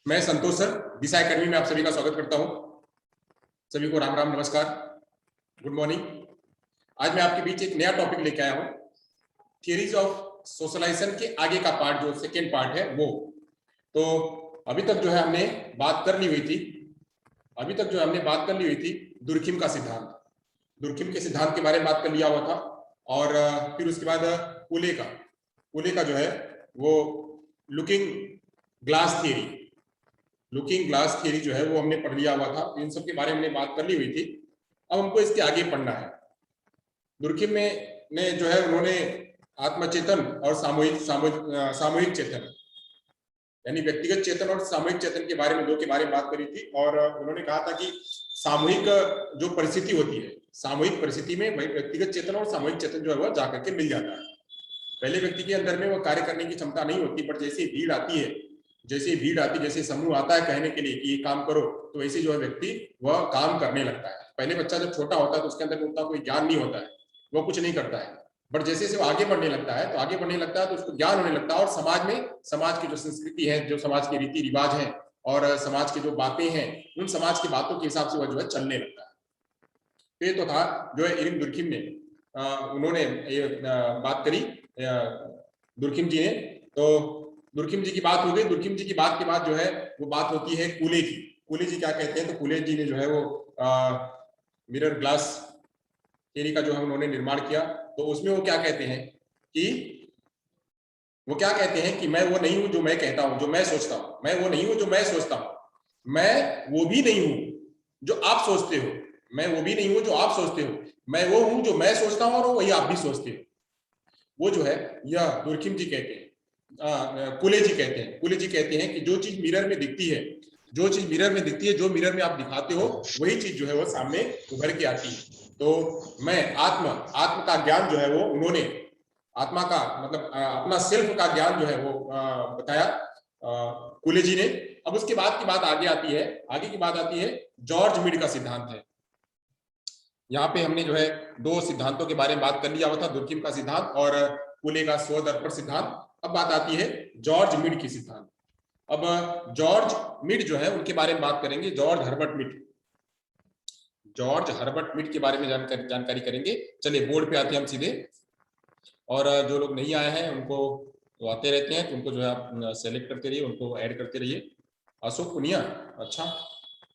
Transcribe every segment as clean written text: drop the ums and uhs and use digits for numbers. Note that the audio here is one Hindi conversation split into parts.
मैं संतोष सर दिशा एकेडमी में आप सभी का स्वागत करता हूं। सभी को राम राम, नमस्कार, गुड मॉर्निंग। आज मैं आपके बीच एक नया टॉपिक लेके आया हूं, थियरीज ऑफ सोशलाइजेशन के आगे का पार्ट, जो सेकेंड पार्ट है वो। तो अभी तक जो है हमने बात कर ली हुई थी दुर्खिम का सिद्धांत, दुर्खिम के सिद्धांत के बारे में बात कर लिया हुआ था। और फिर उसके बाद कूले का जो है वो लुकिंग ग्लास थियरी जो है वो हमने पढ़ लिया हुआ था। इन सब के बारे में हमने बात कर ली हुई थी। अब हमको इसके आगे पढ़ना है। दुर्खिम ने जो है उन्होंने आत्मचेतन और सामूहिक चेतन, यानी व्यक्तिगत चेतन और सामूहिक चेतन के बारे में, दो के बारे में बात करी थी। और उन्होंने कहा था कि सामूहिक जो परिस्थिति होती है, सामूहिक परिस्थिति में व्यक्तिगत चेतन और सामूहिक चेतन जो है वह जाकर के मिल जाता है। पहले व्यक्ति के अंदर में वो कार्य करने की क्षमता नहीं होती, पर जैसे भीड़ आती, जैसे समूह आता है कहने के लिए कि ये काम करो, तो वैसे जो है व्यक्ति वह काम करने लगता है। पहले बच्चा जब छोटा होता है तो उसके अंदर उतना कोई ज्ञान नहीं होता है, वो कुछ नहीं करता है। बट जैसे जैसे वो आगे बढ़ने लगता है तो उसको ज्ञान होने लगता है। और समाज की जो संस्कृति है, जो समाज के रीति रिवाज है और समाज की जो बातें हैं, उन समाज की बातों के हिसाब से वह जो है चलने लगता है। तो ये तो था जो है इरविन दुर्खिम ने उन्होंने ये बात करी दुर्खिम जी ने। तो दुर्खिम जी की बात हो गई। दुर्खिम जी की बात के बाद जो है वो बात होती है कूले की। कूले जी क्या कहते हैं? तो कूले जी ने जो है वो मिरर ग्लास थियरी का जो है उन्होंने निर्माण किया। तो उसमें वो क्या कहते हैं कि मैं वो नहीं हूं जो मैं कहता हूं, जो मैं सोचता हूं। मैं वो नहीं हूं जो मैं सोचता हूं, मैं वो भी नहीं हूं जो आप सोचते हो। मैं वो भी नहीं हूं जो आप सोचते हो, मैं वो हूं जो मैं सोचता हूं और वही आप भी सोचते हो। वो जो है यह दुर्खिम जी कहते हैं, कूले जी कहते हैं कि जो चीज मिरर में दिखती है, जो मिरर में आप दिखाते हो, वही चीज जो है वो सामने उभर के आती है। तो मैं आत्म का ज्ञान जो है वो उन्होंने, आत्मा का मतलब अपना सेल्फ का ज्ञान जो है वो बताया कूले जी ने। अब उसके बाद की बात आगे की बात आती है जॉर्ज मीड का सिद्धांत है। यहाँ पे हमने जो है दो सिद्धांतों के बारे में बात कर लिया हुआ था, दुर्खिम का सिद्धांत और कूले का स्वदर्पण सिद्धांत। अब बात आती है जॉर्ज मीड की सिद्धांत। अब जॉर्ज मीड जो है उनके बारे में बात करेंगे, जॉर्ज हर्बर्ट मीड के बारे में जानकारी करेंगे। चलिए बोर्ड पे आते हैं हम सीधे। और जो लोग नहीं आए हैं उनको तो आते रहते हैं, तो उनको जो है आप सेलेक्ट करते रहिए, उनको ऐड करते रहिए। अशोक पुनिया, अच्छा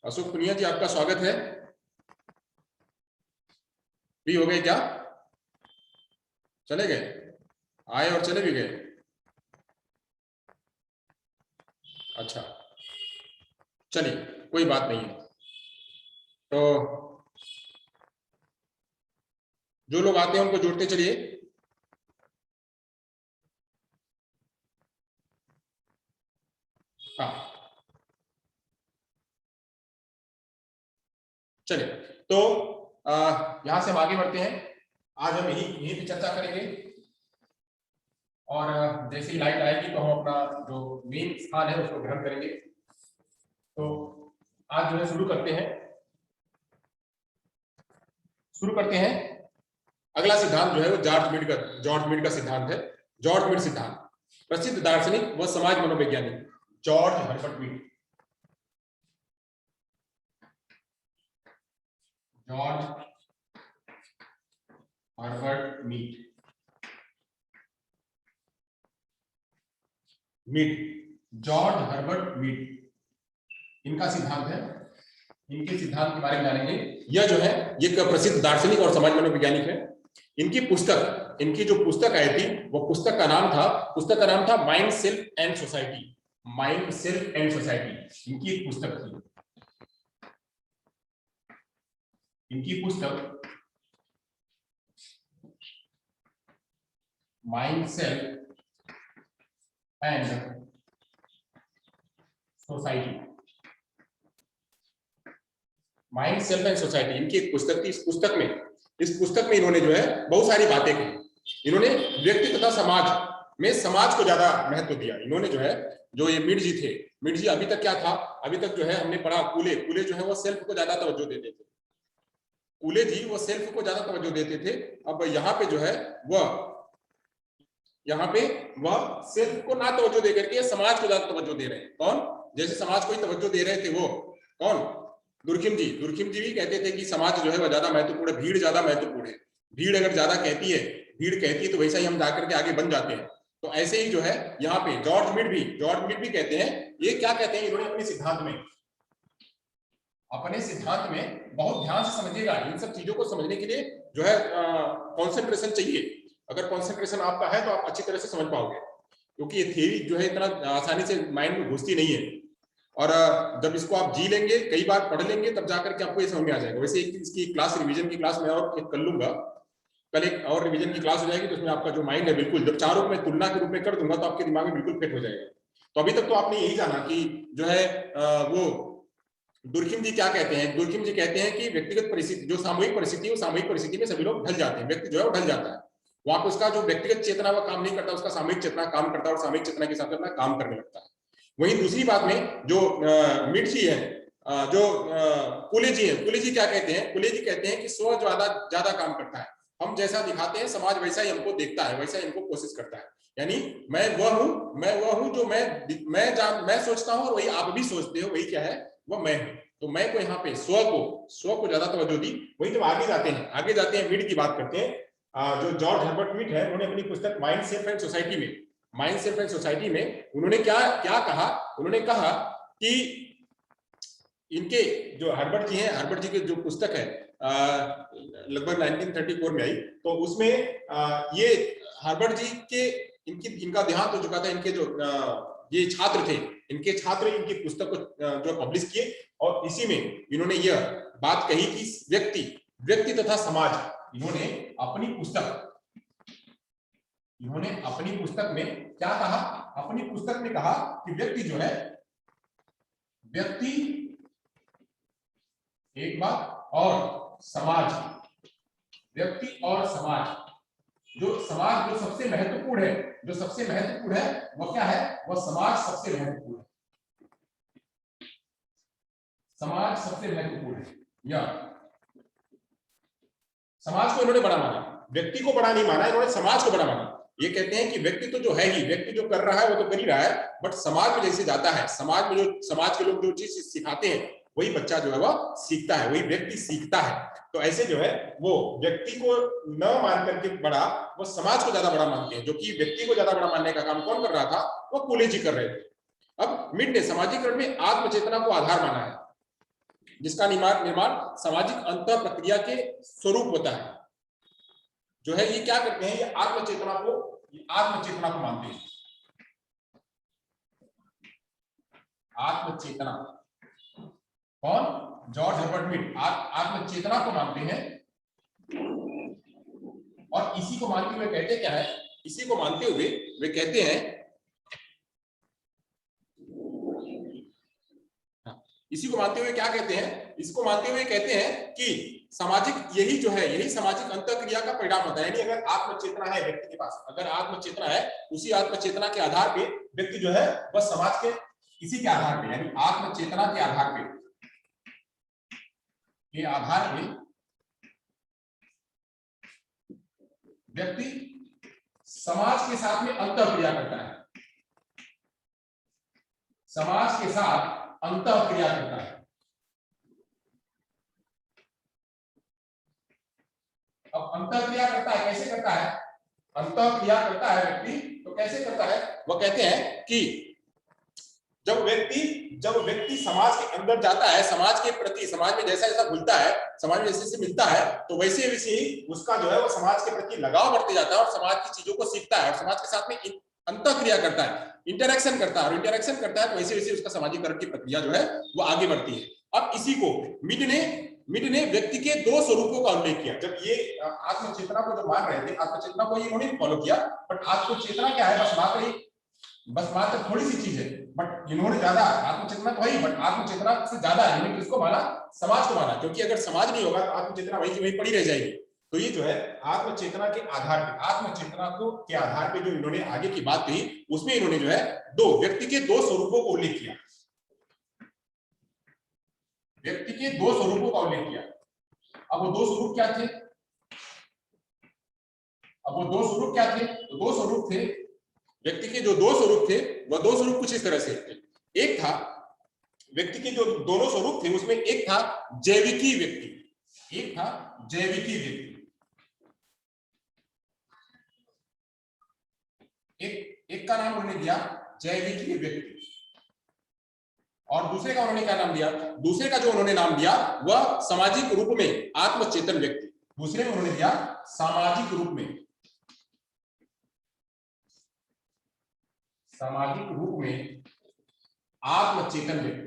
अशोक पुनिया जी आपका स्वागत है। फ्री हो गए क्या? चले गए? आए और चले भी गए? अच्छा चलिए कोई बात नहीं है। तो जो लोग आते हैं उनको जोड़ते चलिए। हाँ चलिए, तो यहां से हम आगे बढ़ते हैं। आज हम यही पे चर्चा करेंगे। और जैसे ही लाइट आएगी तो हम अपना जो मेन स्थान है उसको ग्रहण करेंगे। तो आज जो है शुरू करते हैं। अगला सिद्धांत जो है वो जॉर्ज मीड का सिद्धांत है। जॉर्ज मीड सिद्धांत, प्रसिद्ध दार्शनिक व समाज मनोवैज्ञानिक George Herbert Mead. George Herbert Mead, इनका सिद्धांत है। इनके सिद्धांत के बारे में जानेंगे। यह जो है ये प्रसिद्ध दार्शनिक और समाज मनोवैज्ञानिक है। इनकी जो पुस्तक आई थी वो पुस्तक का नाम था माइंड सेल्फ एंड सोसाइटी। इनकी एक पुस्तक थी। इनकी पुस्तक mind self and society. Mind self and society इनकी एक पुस्तक थी। इस पुस्तक में इन्होंने जो है बहुत सारी बातें की। इन्होंने व्यक्ति तथा समाज को ज्यादा महत्व दिया। इन्होंने जो है, जो ये मीड जी अभी तक क्या था, अभी तक जो है हमने पढ़ा कूले जो है वो सेल्फ को ज्यादा तवज्जो देते थे। कूले जी वो सेल्फ को ज्यादा तवज्जो देते थे। अब यहाँ पे जो है वह यहाँ पे वह सेल्फ को ना तवज्जो दे करके समाज को ज्यादा तवज्जो दे रहे हैं। कौन? जैसे समाज को ही तवज्जो दे रहे थे वो कौन? दुर्खिम जी। दुर्खिम जी भी कहते थे कि समाज जो है वह ज्यादा महत्वपूर्ण है, भीड़ ज्यादा महत्वपूर्ण है। भीड़ अगर ज्यादा कहती है, भीड़ कहती है तो वैसा ही हम जाकर के आगे बन जाते हैं। तो ऐसे ही जो है यहाँ पे जॉर्ज मिड भी कहते हैं, ये क्या कहते हैं इन्होंने अपने सिद्धांत में बहुत ध्यान से समझिएगा। इन सब चीजों को समझने के लिए जो है कंसंट्रेशन चाहिए। अगर कंसंट्रेशन आपका है तो आप अच्छी तरह से समझ पाओगे, क्योंकि ये थ्योरी जो है इतना आसानी से माइंड में घुसती नहीं है। और जब इसको आप जी लेंगे, कई बार पढ़ लेंगे, तब जाकर के आपको ये समझ में आ जाएगा। वैसे इसकी क्लास, रिवीजन की क्लास में और एक कर लूंगा, कल एक और रिवीजन की क्लास हो जाएगी, तो उसमें आपका जो माइंड है बिल्कुल, जब चारों में तुलना के रूप में कर दूंगा तो आपके दिमाग में बिल्कुल फिट हो जाएगा। तो अभी तक तो आपने यही जाना कि जो है वो दुर्खिम जी क्या कहते हैं। दुर्खिम जी कहते हैं कि व्यक्तिगत परिस्थिति, जो सामूहिक परिस्थिति, वो सामूहिक परिस्थिति में सभी लोग ढल जाते हैं, व्यक्ति जो है वो ढल जाता है। वहां पर उसका जो व्यक्तिगत चेतना वो काम नहीं करता, उसका सामूहिक चेतना काम करता है और सामूहिक चेतना के हिसाब से अपना काम करने लगता है। वहीं दूसरी बात में जो मिड जी है, जो पुले जी है, पुले जी क्या कहते हैं? पुले जी कहते हैं कि स्व ज्यादा काम करता है। हम जैसा दिखाते हैं समाज वैसा ही हमको देखता है, वैसा ही हमको कोशिश करता है। यानी मैं वह हूं जो मैं सोचता हूं और वही आप भी सोचते हो, वही क्या है, वो मैं हूं। तो मैं को यहाँ पे स्व को ज्यादा तवज्जो दी। वही जब आगे जाते हैं मिड की बात करते हैं। जो जॉर्ज हर्बर्ट मिड है, उन्होंने अपनी पुस्तक माइंड सेल्फ एंड सोसाइटी में उन्होंने क्या क्या कहा? उन्होंने कहा कि इनके जो हर्बर्ट जी हैं, हर्बर्ट जी की जो पुस्तक है लगभग 1934 में आई, तो उसमें ये हर्बर्ट जी के इनका देहांत हो चुका था। इनके जो ये छात्र थे, इनके छात्र इनकी पुस्तक को जो पब्लिश किए, और इसी में इन्होंने यह बात कही कि व्यक्ति तथा समाज, इन्होंने अपनी पुस्तक में क्या कहा? अपनी पुस्तक में कहा कि व्यक्ति जो है, व्यक्ति एक बात, और समाज, व्यक्ति और समाज, जो समाज जो सबसे महत्वपूर्ण है, वो क्या है? वो समाज सबसे महत्वपूर्ण है। समाज सबसे महत्वपूर्ण है। या समाज को इन्होंने बड़ा माना, व्यक्ति को बड़ा नहीं माना, इन्होंने समाज को बड़ा माना। ये कहते हैं कि व्यक्ति तो जो है ही, व्यक्ति जो कर रहा है वो तो कर ही रहा है, बट समाज में जैसे जाता है, समाज में जो समाज के लोग जो चीज सिखाते हैं, वही बच्चा जो है वो सीखता है, वही व्यक्ति सीखता है। तो ऐसे जो है वो व्यक्ति को न मान करके बड़ा, वो समाज को ज्यादा बड़ा मानते हैं। जो कि व्यक्ति को ज्यादा बड़ा मानने का काम कौन कर रहा था? वो पुले जी कर रहे थे। अब मिड ने सामाजिकरण में आत्मचेतना को आधार माना है, जिसका निर्माण सामाजिक अंतर प्रक्रिया के स्वरूप होता है। जो है ये क्या करते हैं? ये आत्मचेतना को मानते हैं। आत्मचेतना कौन? जॉर्ज हर्बर्ट मिड आत्मचेतना को मानते हैं। और इसी को मानते हुए कहते क्या है? इसी को मानते हुए वे कहते हैं, इसी को मानते हुए क्या कहते हैं? इसको मानते हुए कहते हैं कि सामाजिक, यही जो है, यही सामाजिक अंतःक्रिया का परिणाम होता है। यानी अगर आत्मचेतना है व्यक्ति के पास, अगर आत्मचेतना है, उसी आत्मचेतना के आधार पे व्यक्ति जो है वह समाज के, इसी के आधार पे, यानी आत्मचेतना के आधार पे व्यक्ति समाज के साथ में अंतःक्रिया करता है, समाज के साथ अंतःक्रिया करता है। अब अंतःक्रिया करता है, कैसे करता है? अंतःक्रिया करता है व्यक्ति, तो कैसे करता है? वो कहते हैं कि जब व्यक्ति समाज के अंदर जाता है, समाज के प्रति, समाज में जैसा घुलता है, समाज में जैसे मिलता है, तो वैसे वैसे ही उसका जो है वो समाज के प्रति लगाव बढ़ते जाता है और समाज की चीजों को सीखता है और समाज के साथ में अंतःक्रिया करता है, इंटरेक्शन करता है, और इंटरेक्शन करता है तो वैसे वैसे उसका सामाजिकरण की प्रक्रिया जो है वो आगे बढ़ती है। अब इसी को मिड ने व्यक्ति के दो स्वरूपों का उल्लेख किया। जब ये आत्मचेतना को जो मान रहे थे, आत्मचेतना को ये उन्होंने फॉलो किया, बट आत्मचेतना क्या है? बस मात्र थोड़ी सी चीज है, बट इन्होंने ज्यादा, आत्मचेतना तो है, बट आत्मचेतना से ज्यादा इन्होंने किसको माना? समाज को माना, क्योंकि अगर समाज नहीं होगा तो आत्मचेतना वही की वही पड़ी रह जाएगी। तो ये जो है आत्मचेतना के आधार पे, आत्मचेतना को के आधार पे जो इन्होंने आगे की बात कही, उसमें इन्होंने जो है व्यक्ति के दो स्वरूपों को उल्लेख किया, व्यक्ति के दो स्वरूपों का उल्लेख किया। अब वो दो स्वरूप क्या थे? तो दो स्वरूप थे, व्यक्ति के जो दो स्वरूप थे वह दो स्वरूप कुछ इस तरह से थे। एक था व्यक्ति के जो दोनों स्वरूप थे उसमें एक था जैविकी व्यक्ति, एक था जैविकी व्यक्ति, एक का नाम उन्होंने दिया जैविकी व्यक्ति, और दूसरे का उन्होंने क्या नाम दिया, दूसरे का जो उन्होंने नाम दिया वह सामाजिक रूप में आत्मचेतन व्यक्ति, दूसरे में उन्होंने दिया सामाजिक रूप में, सामाजिक रूप में आत्मचेतन व्यक्ति।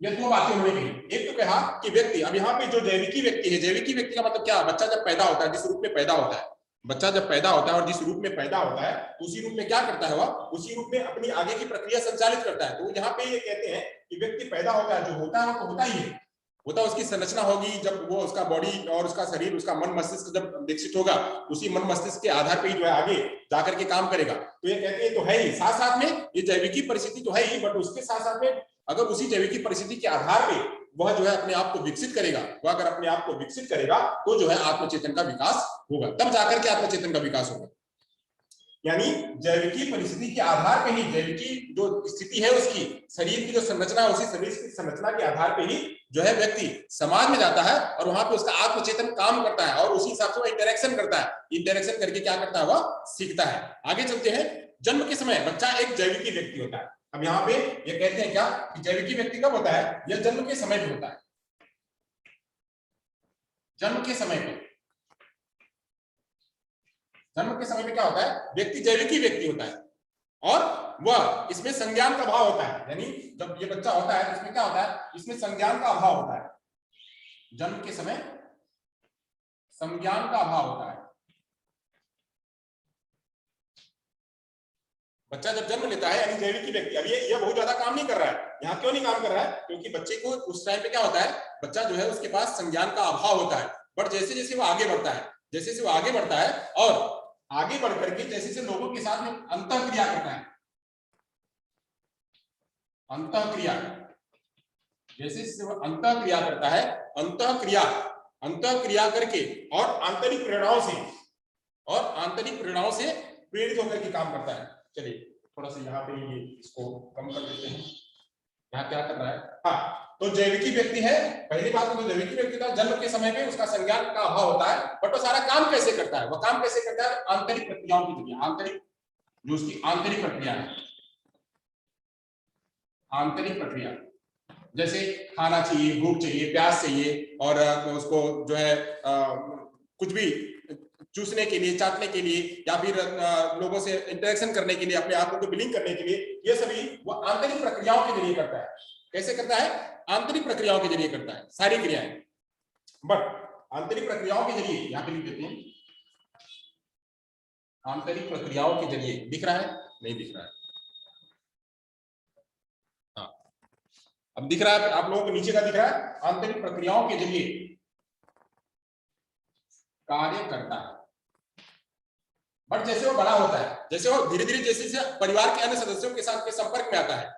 ये दो बातें उन्होंने कही। एक तो कहा कि व्यक्ति, अब यहाँ पे जो जैविकी व्यक्ति है, जैविकी व्यक्ति का मतलब क्या, बच्चा जब पैदा होता है, जिस रूप में पैदा होता है, बच्चा जब पैदा होता है और जिस रूप में पैदा होता है उसी रूप में क्या करता है, वह उसी रूप में अपनी आगे की प्रक्रिया संचालित करता है। तो यहाँ पे ये कहते हैं कि व्यक्ति पैदा होता है, जो होता है वो तो होता ही है, होता उसकी संरचना होगी, जब वो उसका बॉडी और उसका शरीर, उसका मन मस्तिष्क जब विकसित होगा, उसी मन मस्तिष्क के आधार पर ही जो है आगे जाकर के काम करेगा। तो ये कहते हैं तो है ही, साथ साथ में ये जैविकी परिस्थिति तो है ही, बट उसके साथ साथ में अगर उसी जैविकी परिस्थिति के आधार पे वह जो है अपने आप को विकसित करेगा, वह अगर अपने आप को विकसित करेगा तो जो है आत्मचेतन का विकास होगा, तब जाकर के आत्मचेतन का विकास होगा। यानी जैविकी परिस्थिति के आधार पे ही, जैविकी जो स्थिति है उसकी, शरीर की जो संरचना है, उसी शरीर की संरचना के आधार पे ही जो है व्यक्ति समाज में जाता है और वहां पे उसका आत्मचेतन काम करता है और उसी हिसाब से वो इंटरेक्शन करता है। इंटरेक्शन करके क्या करता है, वह सीखता है। आगे चलते हैं। जन्म के समय बच्चा एक जैविकी व्यक्ति होता है। अब यहाँ पे ये कहते हैं क्या कि जैविकी व्यक्ति कब होता है, यह जन्म के समय पे होता है। जन्म के समय पे, जन्म के समय पे क्या होता है, व्यक्ति जैविकी व्यक्ति होता है और वह इसमें संज्ञान का अभाव होता है। यानी जब ये बच्चा होता है तो इसमें क्या होता है, इसमें संज्ञान का अभाव होता है। जन्म के समय संज्ञान का अभाव होता है। बच्चा जब जन्म लेता है यानी जैविकी व्यक्ति, अब ये बहुत ज्यादा काम नहीं कर रहा है। यहाँ क्यों नहीं काम कर रहा है, क्योंकि बच्चे को उस टाइम पे क्या होता है, बच्चा जो है उसके पास संज्ञान का अभाव होता है। बट जैसे जैसे वो आगे बढ़ता है, जैसे जैसे वो आगे बढ़ता है और आगे बढ़ करके जैसे जैसे लोगों के साथ में अंतःक्रिया करता है, अंतःक्रिया, जैसे जैसे वो अंतःक्रिया करता है, अंतःक्रिया करके और आंतरिक प्रेरणाओं से प्रेरित होकर के काम करता है। चलिए थोड़ा सा यहाँ पे ये इसको कम कर देते हैं। यहाँ क्या कर रहा है, हाँ, तो जैविकी व्यक्ति है, पहली बात तो जैविकी व्यक्ति का जन्म के समय में उसका संज्ञान का अभाव होता है, बट वो सारा काम कैसे करता है, वह काम कैसे करता है, आंतरिक प्रक्रियाओं के जरिए, आंतरिक जो उसकी आंतरिक प्रक्रिया है, आंतरिक प्रक्रिया, जैसे खाना चाहिए, भूख चाहिए, प्यास चाहिए, और उसको जो है कुछ भी चूसने के लिए, चाटने के लिए, या फिर लोगों से इंटरेक्शन करने के लिए, अपने आप को बिलिंग करने के लिए, ये सभी वो आंतरिक प्रक्रियाओं के जरिए करता है। कैसे करता है, आंतरिक प्रक्रियाओं के जरिए करता है सारी क्रियाएं। बट आंतरिक प्रक्रियाओं के जरिए, यहाँ पे लिख देते हैं, आंतरिक प्रक्रियाओं के जरिए, दिख रहा है, नहीं दिख रहा है, हाँ अब दिख रहा है आप लोगों को, नीचे का दिख रहा है, आंतरिक प्रक्रियाओं के जरिए कार्य करता है। बट जैसे वो बड़ा होता है, जैसे वो धीरे धीरे जैसे जैसे परिवार के अन्य सदस्यों के साथ के संपर्क में आता है,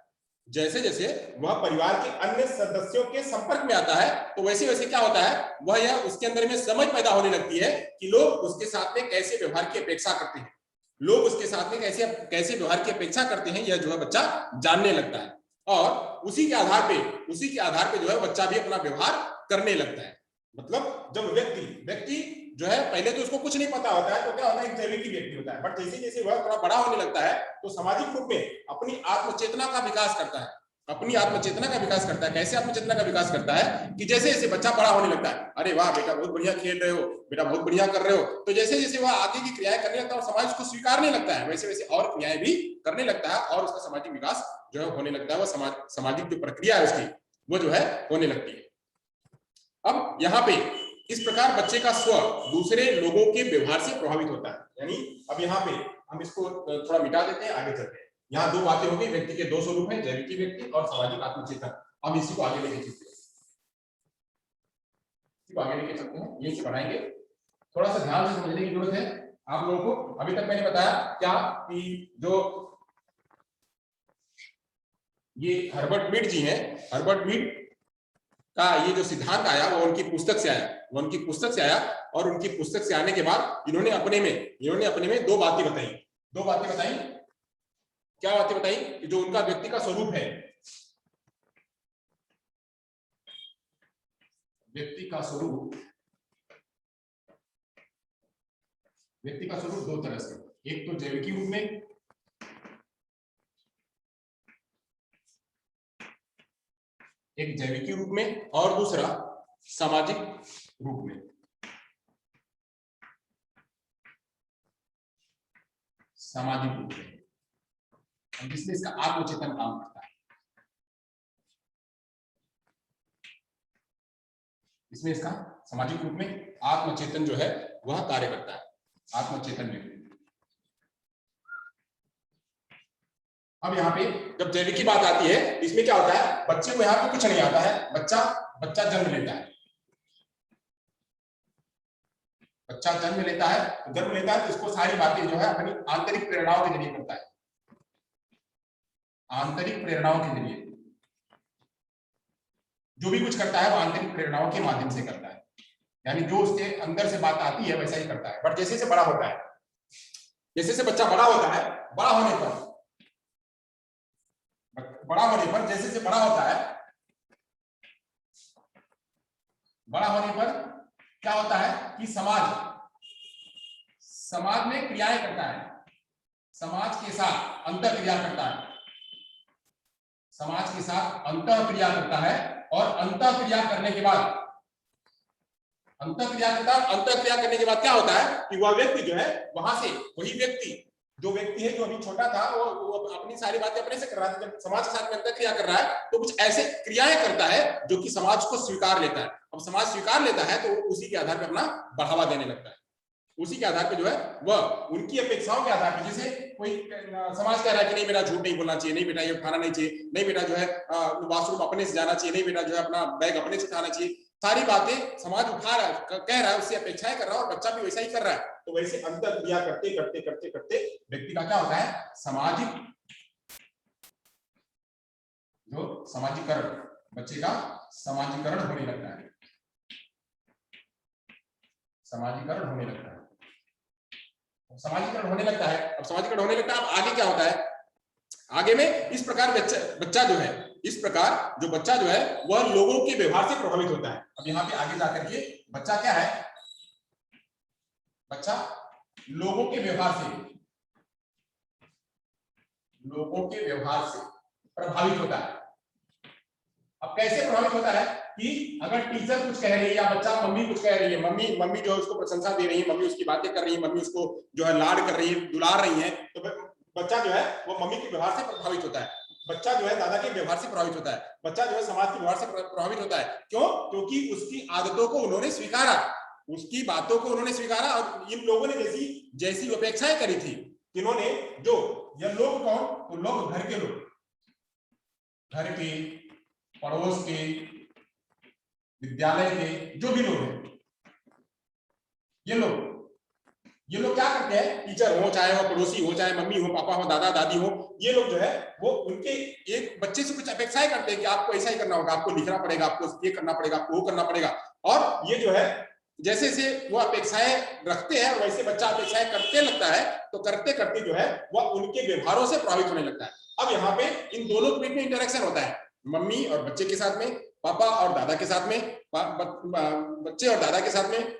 जैसे जैसे वह परिवार के अन्य सदस्यों के संपर्क में आता है, तो वैसे वैसे क्या होता है, वह यह उसके अंदर में समझ पैदा होने लगती है कि लोग उसके साथ में कैसे व्यवहार की अपेक्षा करते हैं, लोग उसके साथ में कैसे कैसे व्यवहार की अपेक्षा करते हैं, यह जो है बच्चा जानने लगता है। और उसी के आधार पे जो है बच्चा भी अपना व्यवहार करने लगता है। मतलब जब व्यक्ति जो है पहले तो उसको कुछ नहीं पता होता है, तो क्या होता है, एक जैविकी व्यक्ति होता है, बट जैसे जैसे वह थोड़ा बड़ा होने लगता है तो सामाजिक रूप में अपनी आत्मचेतना का विकास करता है, अपनी आत्मचेतना का विकास करता है। कैसे आत्मचेतना का विकास करता है कि जैसे जैसे बच्चा बड़ा होने लगता है, अरे वाह बेटा बहुत बढ़िया खेल रहे हो, बेटा बहुत बढ़िया कर रहे हो, तो जैसे जैसे वह आगे की क्रियाएं करने लगता है और समाज को स्वीकारने लगता है, वैसे वैसे और क्रियाएं भी करने लगता है और उसका सामाजिक विकास जो है होने लगता है, वह सामाजिक जो प्रक्रिया है उसकी वो जो है होने लगती है। अब यहाँ पे इस प्रकार बच्चे का स्व दूसरे लोगों के व्यवहार से प्रभावित होता है। यानी अब यहाँ पे हम इसको थोड़ा मिटा देते हैं, आगे चलते हैं। यहाँ दो बातें हो गई, व्यक्ति के दो स्वरूप हैं, जैविकी व्यक्ति और सामाजिक आत्मचेतन। अब इसी को आगे लेके चलते हैं, ये पढ़ाएंगे। थोड़ा सा ध्यान से समझने की जरूरत है आप लोगों को। अभी तक मैंने बताया क्या कि जो ये हर्बर्ट मीड जी हैं, हर्बर्ट मीड का ये जो सिद्धांत आया वो उनकी पुस्तक से आया। वह उनकी पुस्तक से आया, और उनकी पुस्तक से आने के बाद इन्होंने अपने में दो बातें बताई। क्या बातें बताई? जो उनका व्यक्ति का स्वरूप है, व्यक्ति का स्वरूप दो तरह से, एक तो जैविकी रूप में, और दूसरा सामाजिक रूप में। जिसमें इसका आत्मचेतन काम करता है, इसमें इसका सामाजिक रूप में आत्मचेतन जो है वह कार्य करता है, आत्मचेतन व्यक्ति। अब यहाँ पे जब जैविक की बात आती है, इसमें क्या होता है, बच्चे को यहाँ पे कुछ नहीं आता है, बच्चा जन्म लेता है। तो इसको सारी बातें जो है अपनी आंतरिक प्रेरणाओं के जरिए करता है, आंतरिक प्रेरणाओं के जरिए जो भी कुछ करता है वो आंतरिक प्रेरणाओं के माध्यम से करता है, यानी जो उसके अंदर से बात आती है वैसा ही करता है। बट जैसे बड़ा होता है, बच्चा बड़ा होता है, बड़ा होने पर क्या होता है कि समाज में क्रियाएं करता है, समाज के साथ अंतःक्रिया करता है, और अंतःक्रिया करने के बाद क्या होता है कि वह व्यक्ति जो है वहां से, वही व्यक्ति जो अभी छोटा था, वो अपनी सारी बातें अपने से कर रहा था, जब समाज के साथ में अंतःक्रिया कर रहा है तो कुछ ऐसे क्रियाएं करता है जो कि समाज को स्वीकार लेता है। अब समाज स्वीकार लेता है तो उसी के आधार पर अपना बढ़ावा देने लगता है, उसी के आधार पे जो है वह उनकी अपेक्षाओं के आधार पे, जैसे कोई समाज कह रहा है कि नहीं बेटा झूठ नहीं बोलना चाहिए, नहीं बेटा ये खाना नहीं चाहिए, नहीं बेटा जो है वॉशरूम अपने से जाना चाहिए, नहीं बेटा जो है अपना बैग अपने से उठाना चाहिए, सारी बातें समाज कह रहा है, उससे अपेक्षाएं कर रहा है और बच्चा भी वैसा ही कर रहा है। तो वैसे अंतःक्रिया करते व्यक्ति का क्या होता है, समाजीकरण, बच्चे का समाजीकरण होने लगता है, समाजीकरण होने लगता है। अब समाजीकरण होने लगता है, अब आगे क्या होता है, आगे में इस प्रकार बच्चा जो है वह लोगों के व्यवहार से प्रभावित होता है। अब यहाँ पे आगे जाकर के बच्चा क्या है, बच्चा लोगों के व्यवहार से प्रभावित होता है। अब कैसे प्रभावित होता है कि अगर टीचर कुछ कह रही है या बच्चा, मम्मी कुछ कह रही है, मम्मी जो है उसको प्रशंसा दे रही है, मम्मी उसकी बातें कर रही है, मम्मी उसको जो है लाड कर रही है, दुलार रही है, तो बच्चा जो है वो मम्मी के व्यवहार से प्रभावित होता है, बच्चा जो है दादा के व्यवहार से प्रभावित होता है, बच्चा जो है समाज के व्यवहार से प्रभावित होता है। क्यों? क्योंकि उसकी आदतों को उन्होंने स्वीकारा, उसकी बातों को उन्होंने स्वीकारा, और इन लोगों ने जैसी अपेक्षाएं करी थी, इन्होंने जो, यह लोग कौन, तो लोग घर के लोग, घर के, पड़ोस के, विद्यालय के जो भी लोग हैं, ये लोग क्या करते हैं, टीचर हो, चाहे वो पड़ोसी हो, चाहे मम्मी हो, पापा हो, दादा दादी हो, ये लोग जो है वो उनके एक बच्चे से कुछ अपेक्षाएं करते हैं कि आपको ऐसा ही करना होगा, आपको लिखना पड़ेगा, आपको ये करना पड़ेगा, आपको वो करना पड़ेगा। और ये जो है जैसे जैसे वो अपेक्षाएं रखते हैं और वैसे बच्चा अपेक्षाएं करते लगता है, तो करते करते जो है वह उनके व्यवहारों से प्रभावित होने लगता है। अब यहाँ पे इन दोनों के बीच में इंटरेक्शन होता है, मम्मी और बच्चे के साथ में, पापा और दादा के साथ में, बच्चे और दादा के साथ में,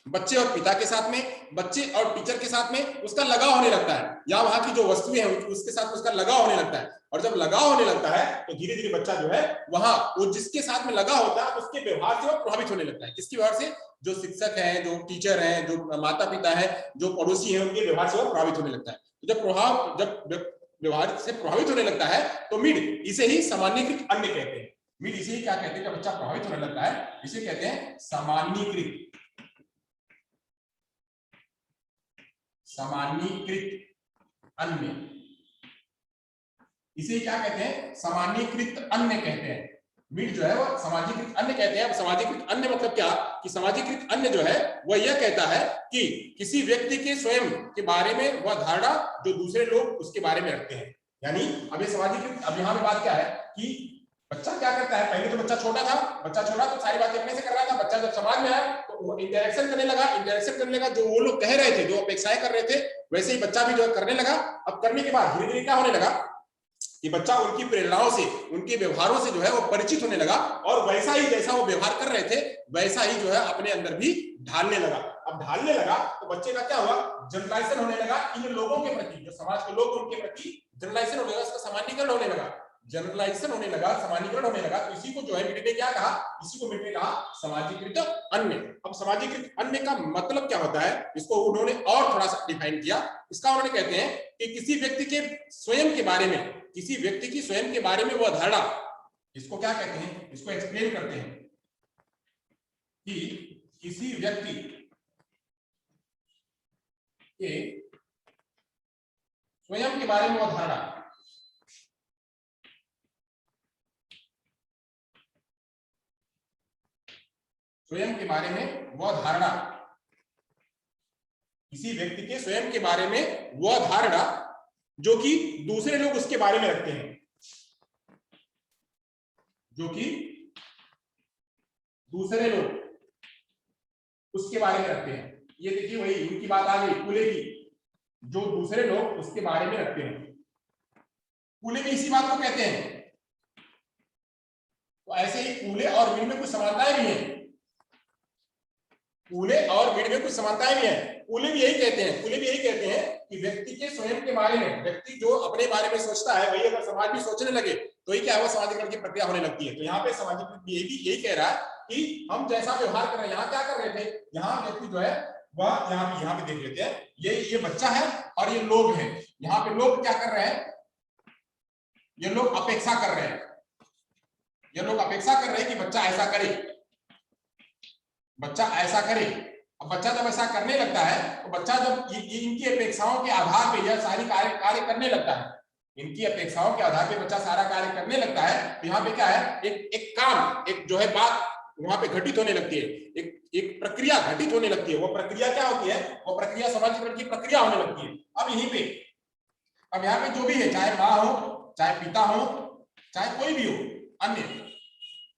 बच्चे और पिता के साथ में, बच्चे और टीचर के साथ में उसका लगाव होने लगता है, या वहां की जो वस्तुएं हैं उसके साथ उसका लगाव होने लगता है। और जब लगाव होने लगता है तो धीरे धीरे बच्चा जो है वहां वो जिसके साथ में लगा होता है उसके व्यवहार से वो प्रभावित होने लगता है। किसके व्यवहार से? जो शिक्षक हैं, जो टीचर हैं, जो माता पिता है, जो पड़ोसी है, उनके व्यवहार से वो प्रभावित होने लगता है। तो जब व्यवहार से प्रभावित होने लगता है तो मिड इसे ही सामान्यीकृत अन्य कहते हैं। मिड इसे ही क्या कहते हैं, जब बच्चा प्रभावित होने लगता है इसे कहते हैं सामान्यीकृत अन्य। इसे क्या कहते हैं? सामान्यीकृत अन्य कहते हैं। मिड जो है वो सामाजिकृत अन्य कहते हैं। अब सामाजिकृत अन्य मतलब क्या कि सामाजिकृत अन्य जो है वह यह कहता है कि किसी व्यक्ति के स्वयं के बारे में वह धारणा जो दूसरे लोग उसके बारे में रखते हैं। यानी अब ये सामाजिकृत, अब यहाँ पे बात क्या है कि बच्चा क्या करता है, पहले तो बच्चा छोटा था, तो सारी बातें अपने से कर रहा था। बच्चा जब समाज में आया तो वो इंटरेक्शन करने लगा, जो वो लोग कह रहे थे, जो अपेक्षाएं कर रहे थे, वैसे ही बच्चा भी जो करने लगा। अब करने के बाद धीरे धीरे क्या होने लगा कि बच्चा उनकी प्रेरणाओं से, उनके व्यवहारों से जो है वो परिचित होने लगा, और वैसा ही जैसा वो व्यवहार कर रहे थे वैसा ही जो है अपने अंदर भी ढालने लगा। अब ढालने लगा तो बच्चे का क्या हुआ, जनरलाइजेशन होने लगा इन लोगों के प्रति, जो समाज के लोग उनके प्रति जनरलाइजेशन होने लगा, उसका सामान्यीकरण होने लगा, जनरलाइजेशन होने लगा, सामान्यीकरण होने लगा। तो इसी को जो है मिड ने क्या कहा, इसी को मिड ने कहा सामाजिकृत अन्य। अब सामाजिकृत अन्य का मतलब क्या होता है, इसको उन्होंने और थोड़ा सा डिफाइन किया। इसका उन्होंने कहते हैं कि किसी व्यक्ति के स्वयं के बारे में, किसी व्यक्ति की स्वयं के बारे में वह धारणा, इसको क्या कहते हैं, इसको एक्सप्लेन करते हैं कि किसी व्यक्ति के स्वयं के बारे में वह धारणा, स्वयं के बारे में वह धारणा, किसी व्यक्ति के स्वयं के बारे में वह धारणा जो कि दूसरे लोग उसके बारे में रखते हैं, जो कि दूसरे लोग उसके बारे में रखते हैं। ये देखिए वही इनकी बात आ गई कूले की, जो दूसरे लोग उसके बारे में रखते हैं, कूले में इसी बात को कहते हैं। तो ऐसे ही कूले और मीण में कुछ समानताएं भी हैं, कूले और मीण में कुछ समानताएं भी हैं। कूले भी यही कहते हैं, कूले भी यही कहते हैं कि व्यक्ति के स्वयं के बारे में, व्यक्ति जो अपने बारे में सोचता है वही अगर समाज भी सोचने लगे तो ही क्या है, वो सामाजिकरण की प्रक्रिया होने लगती है। तो यहाँ पे सामाजिक यही कह रहा है कि हम जैसा व्यवहार कर रहे हैं, यहाँ क्या कर रहे थे, यहाँ व्यक्ति जो है वह यहाँ पे देख लेते हैं, ये बच्चा है और ये लोग हैं। यहाँ पे लोग क्या कर रहे हैं, ये लोग अपेक्षा कर रहे हैं, ये लोग अपेक्षा कर रहे हैं कि बच्चा ऐसा करे, बच्चा ऐसा करे। अब बच्चा जब ऐसा करने लगता है तो बच्चा जब इनकी अपेक्षाओं के आधार पे यह सारी कार्य करने लगता है, इनकी अपेक्षाओं के आधार पे बच्चा सारा कार्य करने लगता है, तो यहाँ पे क्या है, एक काम, एक जो है बात वहां पे घटित होने लगती है, एक प्रक्रिया घटित होने लगती है। वो प्रक्रिया क्या होती है, वो प्रक्रिया सामाजिकरण की प्रक्रिया होने लगती है। अब यहीं पे, अब यहाँ पे जो भी है, चाहे माँ हो, चाहे पिता हो, चाहे कोई भी हो,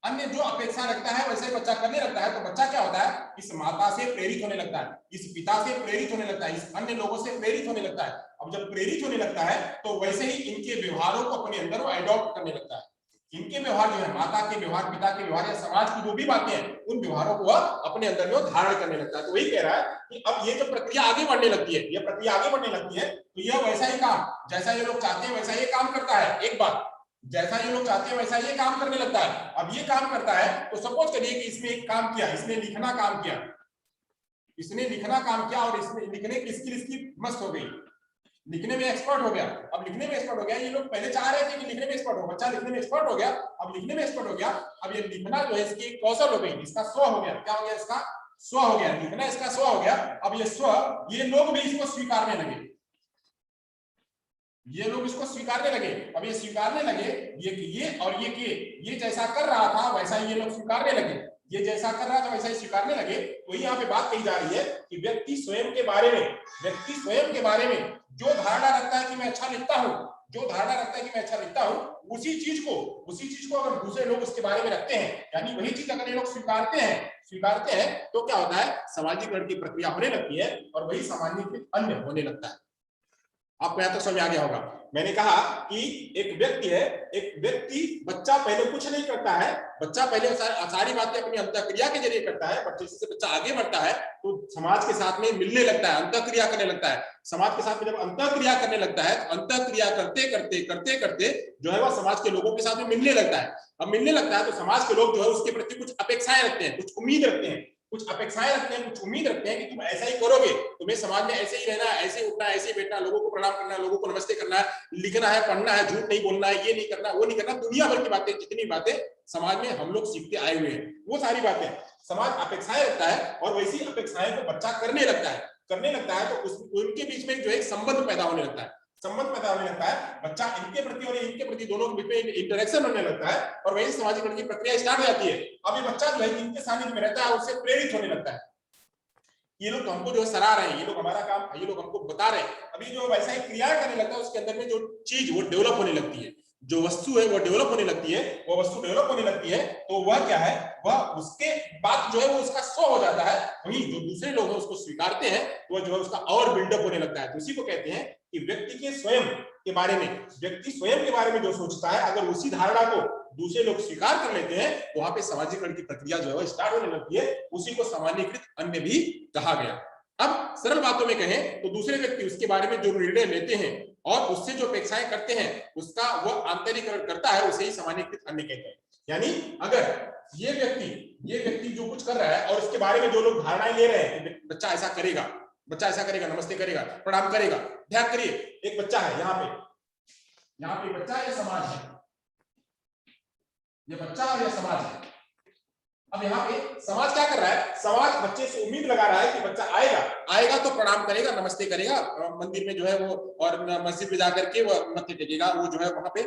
अन्य जो अपेक्षा रखता है वैसे बच्चा करने लगता है। तो बच्चा क्या होता है, इस माता से प्रेरित होने लगता है, इस पिता से प्रेरित होने लगता है, इस अन्य लोगों से प्रेरित होने लगता है। अब जब प्रेरित होने लगता है तो वैसे ही इनके व्यवहारों को अपने अंदर वो एडॉप्ट करने लगता है। इनके व्यवहार जो है, माता के व्यवहार, पिता के व्यवहार या समाज की जो भी बातें हैं, उन व्यवहारों को अपने अंदर में धारण करने लगता है। तो वही कह रहा है कि अब ये जो प्रक्रिया आगे बढ़ने लगती है, ये प्रक्रिया आगे बढ़ने लगती है, तो यह वैसा ही काम, जैसा ये लोग चाहते हैं वैसा ये काम करता है। एक बात, जैसा ये लोग चाहते हैं वैसा ये काम करने लगता है। अब ये काम करता है तो सपोज करिए कि इसने एक काम किया, इसने लिखना काम किया, इसने लिखना काम किया और इसने लिखने की स्किल इसकी मस्त हो गई, लिखने में एक्सपर्ट हो गया। अब लिखने में एक्सपर्ट हो गया, ये लोग पहले चाह रहे थे कि लिखने में एक्सपर्ट हो, बच्चा लिखने में एक्सपर्ट हो गया, अब लिखने में एक्सपर्ट हो गया। अब ये लिखना जो है इसकी कौशल हो गई, इसका स्व हो गया। क्या हो गया, इसका स्व हो गया, लिखना इसका स्व हो गया। अब ये स्व, ये लोग भी इसको स्वीकारने लगे, ये लोग इसको स्वीकारने लगे। अब ये स्वीकारने लगे, ये और ये जैसा कर रहा था वैसा ये लोग स्वीकारने लगे, ये जैसा कर रहा था वैसा ही स्वीकारने लगे। तो यहाँ पे बात कही जा रही है कि व्यक्ति स्वयं के बारे में, व्यक्ति स्वयं के बारे में जो धारणा रखता है कि मैं अच्छा लिखता हूँ, जो धारणा रखता है कि मैं अच्छा लिखता हूँ, उसी चीज को अगर दूसरे लोग उसके बारे में रखते हैं, यानी वही चीज अगर ये लोग स्वीकारते हैं तो क्या होता है, सामाजिकरण की प्रक्रिया होने लगती है और वही सामान्यीकृत अन्य होने लगता है। आपको यहां तक समझ आ गया होगा। मैंने कहा कि एक व्यक्ति है, एक व्यक्ति, बच्चा पहले कुछ नहीं करता है, बच्चा पहले सारी बातें अपनी अंतःक्रिया के जरिए करता है, बट जैसे बच्चा आगे बढ़ता है तो समाज के साथ में मिलने लगता है, अंतःक्रिया करने लगता है। समाज के साथ में जब अंतःक्रिया करने लगता है तो अंतःक्रिया करते करते जो है वह समाज के लोगों के साथ में मिलने लगता है। अब मिलने लगता है तो समाज के लोग जो है उसके प्रति कुछ अपेक्षाएं रखते हैं, कुछ उम्मीद रखते हैं, कुछ अपेक्षाएं रखते हैं, कुछ उम्मीद रखते हैं कि तुम ऐसा ही करोगे, तुम्हें समाज में ऐसे ही रहना है, ऐसे ही उठना है, ऐसे ही बैठना है, लोगों को प्रणाम करना है, लोगों को नमस्ते करना है, लिखना है, पढ़ना है, झूठ नहीं बोलना है, ये नहीं करना, वो नहीं करना, दुनिया भर की बातें, जितनी बातें समाज में हम लोग सीखते आए हुए हैं, वो सारी बातें समाज अपेक्षाएं रखता है और वैसी अपेक्षाएं को बच्चा करने लगता है तो उनके बीच में जो एक संबंध पैदा होने लगता है, बच्चा इनके प्रति और इनके प्रति दोनों के बीच में इंटरेक्शन होने लगता है और वही सामाजिकरण की प्रक्रिया स्टार्ट हो जाती है। अब ये बच्चा जो है इनके सानिध्य में रहता है, उससे प्रेरित होने लगता है, ये लोग हमको जो सराह रहे हैं, ये लोग हमारा काम, ये लोग हमको बता रहे हैं। अभी जो वैसा ही क्रिया करने लगता है उसके अंदर में जो चीज वो डेवलप होने लगती है, जो वस्तु है वो डेवलप होने लगती है, वो वस्तु डेवलप होने लगती है, तो वह क्या है, वह उसके बाद जो है वो उसका 100 हो जाता है। वहीं जो दूसरे लोग हैं उसको स्वीकारते हैं तो वह जो है उसका और बिल्डअप होने लगता है। तो इसी को कहते हैं कि व्यक्ति के स्वयं के बारे में, व्यक्ति स्वयं के बारे में जो सोचता है, अगर उसी धारणा को दूसरे लोग स्वीकार कर लेते हैं, वहां पे सामाजिकरण की प्रक्रिया जो है स्टार्ट होने लगती है। उसी को सामान्यीकृत अन्य भी कहा गया। अब सरल बातों में कहें तो दूसरे व्यक्ति उसके बारे में जो निर्णय लेते हैं और उससे जो अपेक्षाएं करते हैं उसका वह आंतरिकरण करता है, उसे ही सामान्यीकृत अन्य कहते हैं। यानी अगर ये व्यक्ति जो कुछ कर रहा है और इसके बारे में जो लोग धारणाएं ले रहे हैं कि बच्चा ऐसा करेगा, बच्चा ऐसा करेगा, नमस्ते करेगा, प्रणाम करेगा। ध्यान करिए, एक बच्चा है यहाँ पे बच्चा है, समाज है, ये बच्चा और ये समाज है। अब यहाँ पे समाज क्या कर रहा है, समाज बच्चे से उम्मीद लगा रहा है कि बच्चा आएगा तो प्रणाम करेगा, नमस्ते करेगा, मंदिर में जो है वो और मस्जिद में जाकर के वो मत्थे टेकेगा, वो जो है वहां पे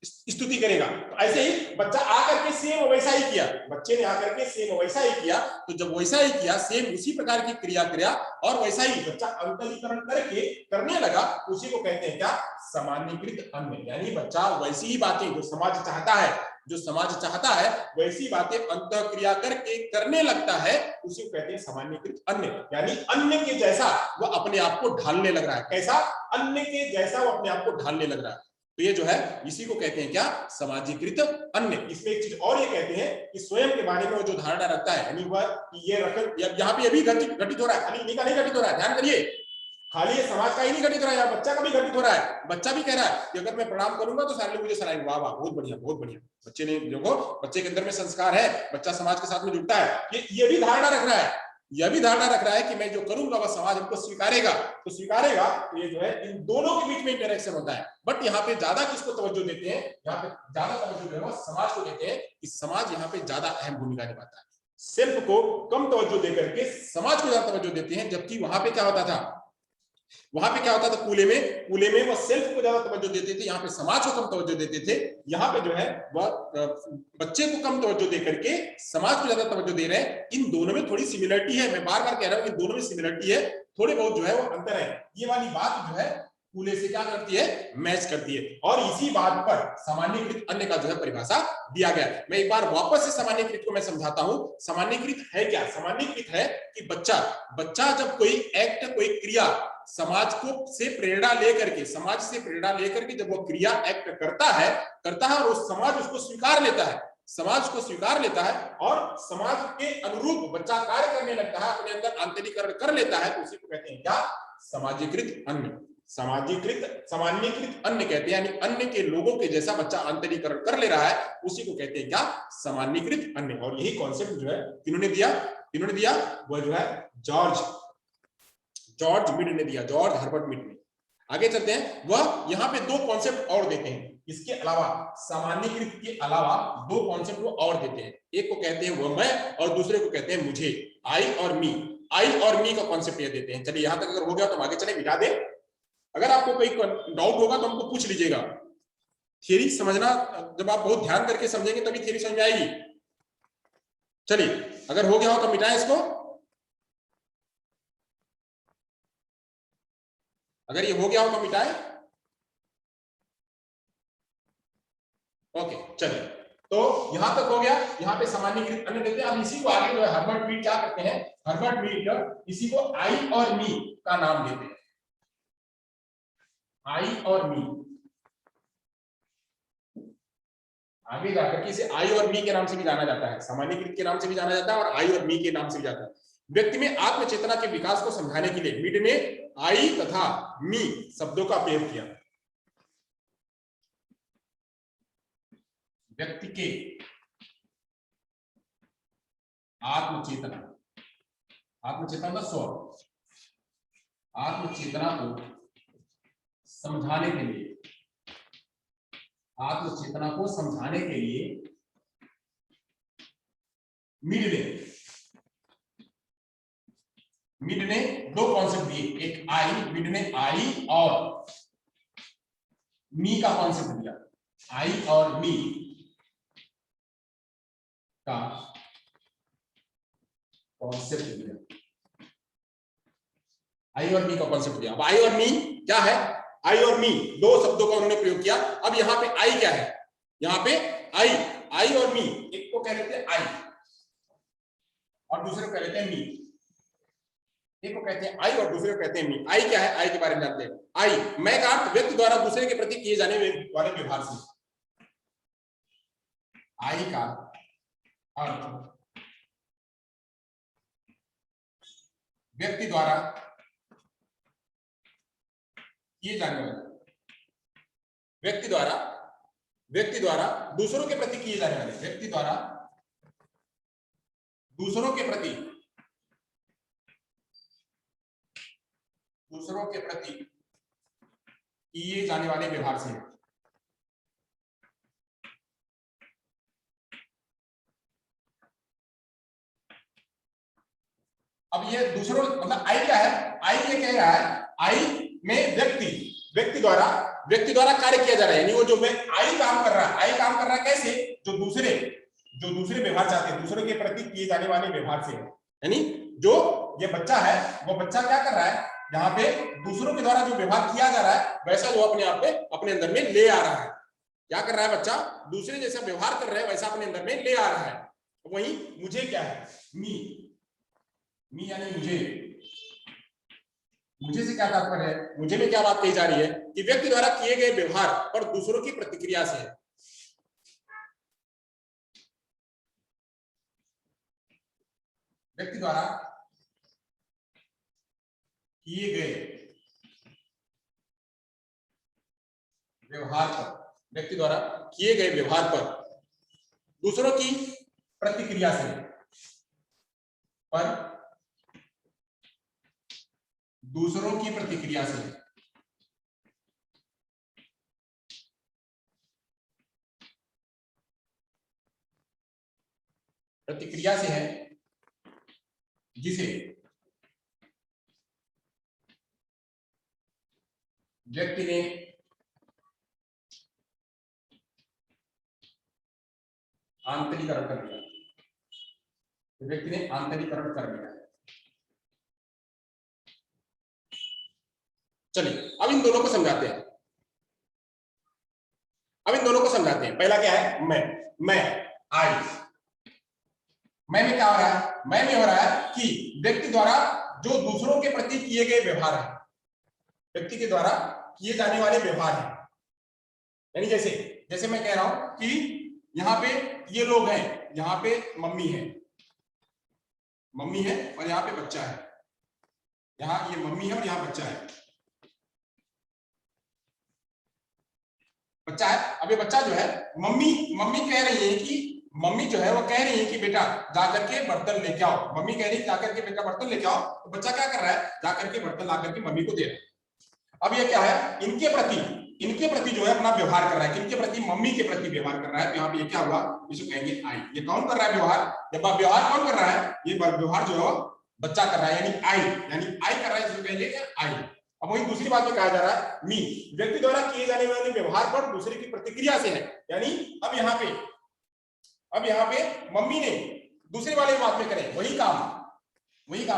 स्तुति करेगा। तो ऐसे ही बच्चा आकर के सेम वैसा ही किया, बच्चे ने आकर के सेम वैसा ही किया। तो जब वैसा ही किया, सेम उसी प्रकार की क्रिया और वैसा ही बच्चा अंतरीकरण करके करने लगा, उसी को कहते हैं क्या, सामान्यीकृत अन्य। यानी बच्चा वैसी ही बातें जो समाज चाहता है वैसी बातें अंतःक्रिया करके करने लगता है, उसी को कहते हैं सामान्यीकृत अन्य। यानी अन्य के जैसा वह अपने आप को ढालने लग रहा है। कैसा, अन्य के जैसा वो अपने आप को ढालने लग रहा है। तो ये जो है इसी को कहते हैं क्या, सामाजिकृत अन्य। इसमें एक चीज और ये कहते हैं कि स्वयं के बारे में वो जो धारणा रखता है, यानी वह ये रकम यहाँ पे अभी घटित हो रहा है, खाली इन्हीं का नहीं घटित हो रहा है, ध्यान करिए, खाली ये समाज का ही नहीं घटित हो रहा है, बच्चा का भी घटित हो रहा है। बच्चा भी कह रहा है कि अगर मैं प्रणाम करूंगा तो सारे लोग मुझे सराहेंगे, वाह वाह बहुत बढ़िया बहुत बढ़िया। बच्चे ने देखो, बच्चे के अंदर में संस्कार है, बच्चा समाज के साथ में जुड़ता है, ये भी धारणा रख रहा है, यह भी धारणा रख रहा है कि मैं जो करूंगा वह समाज हमको स्वीकारेगा। तो ये जो है इन दोनों के बीच में इंटरेक्शन होता है। बट यहाँ पे ज्यादा किसको तवज्जो देते हैं, यहाँ पे ज्यादा तवज्जो जो है समाज को देते हैं कि समाज यहाँ पे ज्यादा अहम भूमिका निभाता है। सेल्फ को कम तवज्जो देकर के समाज को ज्यादा तवज्जो देते हैं। जबकि वहां पे क्या होता था, कूले में वह सेल्फ को ज्यादा तवज्जो देते थे, यहाँ पे समाज को कम तवज्जो देते थे। यहाँ पे जो है वह बच्चे को कम तवज्जो दे करके समाज को ज्यादा तवज्जो दे रहे हैं। इन दोनों में थोड़ी सिमिलरिटी है, मैं बार बार कह रहा हूं इन दोनों में सिमिलरिटी है, थोड़े बहुत जो है वो अंतर है। ये वाली बात जो है कूले से क्या करती है, मैच करती है। और इसी बात पर सामान्यीकृत अन्य का जो है परिभाषा दिया गया। मैं एक बार वापस से सामान्यीकृत को मैं समझाता हूं। सामान्यीकृत है क्या, सामान्यीकृत है कि बच्चा जब कोई एक्ट, कोई क्रिया समाज से प्रेरणा लेकर के जब वो क्रिया एक्ट करता है और उस समाज उसको स्वीकार लेता है, और समाज के अनुरूप बच्चा कार्य करने लगता है, अपने अंदर आंतरिकरण कर लेता है, तो उसी को कहते हैं क्या, सामाजिकृत अन्य। सामान्यीकृत अन्य कहते हैं, यानी अन्य के लोगों के जैसा बच्चा आंतरिकरण कर ले रहा है, उसी को कहते हैं क्या, सामान्यीकृत अन्य। और यही कॉन्सेप्ट जो है किन्होंने दिया, वह जो है जॉर्ज मिड ने दिया, जॉर्ज हर्बर्ट मिड ने। आगे चलते हैं, वह यहाँ पे दो कॉन्सेप्ट और देते हैं, इसके अलावा सामान्यीकृत के अलावा दो कॉन्सेप्ट वो और देते हैं। एक को कहते हैं वह मैं, और दूसरे को कहते हैं मुझे, आई और मी का कॉन्सेप्ट ये देते हैं। चलिए यहां तक अगर हो गया तो आगे चले, मिटा दे। अगर आपको कोई डाउट होगा तो हमको पूछ लीजिएगा। थियरी समझना, जब आप बहुत ध्यान करके समझेंगे तभी थियरी समझ में आएगी। चलिए अगर हो गया हो तो मिटाएं इसको, अगर ये हो गया हो तो मिटाएं। ओके चलिए, तो यहां तक हो गया। यहाँ पे सामान्यीकृत अन्य देते हैं। अब इसी को आगे जो है हर्बर्ट मीड क्या करते हैं, हर्बर्ट मीड इसी को आई और मी का नाम देते हैं, आई और मी। आगे जाकर के इसे आई और मी के नाम से भी जाना जाता है, सामान्यीकृत के नाम से भी जाना जाता है और आई और मी के नाम से भी जाता है। व्यक्ति में आत्मचेतना के विकास को समझाने के लिए मीड ने आई तथा मी शब्दों का प्रयोग किया। व्यक्ति के आत्मचेतना का स्व, आत्मचेतना को समझाने के लिए, मिड ने दो कॉन्सेप्ट दिए, एक मिड ने आई और मी का कॉन्सेप्ट दिया, आई और मी का कॉन्सेप्ट दिया, आई और मी का कॉन्सेप्ट दिया। अब आई और मी क्या है, आई और मी, दो शब्दों का उन्होंने प्रयोग किया। अब यहाँ पे आई क्या है, यहाँ पे आई, आई और मी, एक को कह लेते हैं आई और दूसरे को कह लेते हैं मी। एक को कहते हैं आई और दूसरे को कहते हैं मी। आई क्या है, आई के बारे में जानते हैं। आई, मैं का अर्थ व्यक्ति द्वारा दूसरे के प्रति किए जाने वाले व्यवहार से। आई का अर्थ व्यक्ति द्वारा किए जाने वाले, व्यक्ति द्वारा दूसरों के प्रति किए जाने वाले, व्यक्ति द्वारा दूसरों के प्रति किए जाने वाले व्यवहार से। अब ये दूसरों मतलब आई क्या है, आई ये कह रहा है आई में व्यक्ति द्वारा कार्य किया जा रहा है, यानी वो जो मैं आई काम कर रहा है कैसे, जो दूसरे व्यवहार चाहते हैं, दूसरे के प्रति किए जाने वाले व्यवहार से। यानी जो ये बच्चा है वो बच्चा क्या कर रहा है, यहाँ पे दूसरों के द्वारा जो व्यवहार किया जा रहा है वैसा वो अपने आप में अपने अंदर में ले आ रहा है। क्या कर रहा है बच्चा, दूसरे जैसा व्यवहार कर रहा है वैसा अपने अंदर में ले आ रहा है। वही मुझे क्या है, मी यानी मुझे से क्या तात्पर्य है, मुझे में क्या बात कही जा रही है कि व्यक्ति द्वारा किए गए व्यवहार और दूसरों की प्रतिक्रिया से है। व्यक्ति द्वारा किए गए व्यवहार पर दूसरों की प्रतिक्रिया से, प्रतिक्रिया से है, जिसे व्यक्ति ने आंतरिकरण कर लिया, चलिए अब इन दोनों को समझाते हैं। पहला क्या है, मैं आई, मैं में क्या हो रहा है, मैं में हो रहा है कि व्यक्ति द्वारा जो दूसरों के प्रति किए गए व्यवहार है, व्यक्ति के द्वारा किए जाने वाले व्यवहार है। यानी जैसे मैं कह रहा हूं कि यहाँ पे ये लोग हैं, यहाँ पे मम्मी है और यहाँ पे बच्चा है, यहाँ ये मम्मी है और यहाँ बच्चा है। अब ये बच्चा जो है, मम्मी कह रही है कि मम्मी जो है वो कह रही है कि बेटा जाकर के बर्तन लेके आओ, मम्मी कह रही है जाकर के बेटा बर्तन लेके आओ, तो बच्चा क्या कर रहा है, जाकर के बर्तन ला करके मम्मी को दे रहा है। अब ये क्या है, इनके प्रति जो है अपना व्यवहार कर रहा है, किनके प्रति, मम्मी के प्रति व्यवहार कर रहा है। तो यहाँ पे ये क्या हुआ, इसको कहेंगे आई। ये कौन कर रहा है व्यवहार, जब आप व्यवहार कौन कर रहा है, ये व्यवहार जो है बच्चा कर रहा है, यानी आई कर रहा है, इसको कहेंगे आई। अब वही दूसरी बात में कहा जा रहा है मी, व्यक्ति द्वारा किए जाने वाले व्यवहार पर दूसरे की प्रतिक्रिया से है। यानी अब यहाँ पे मम्मी ने दूसरे वाले बात में करें वही काम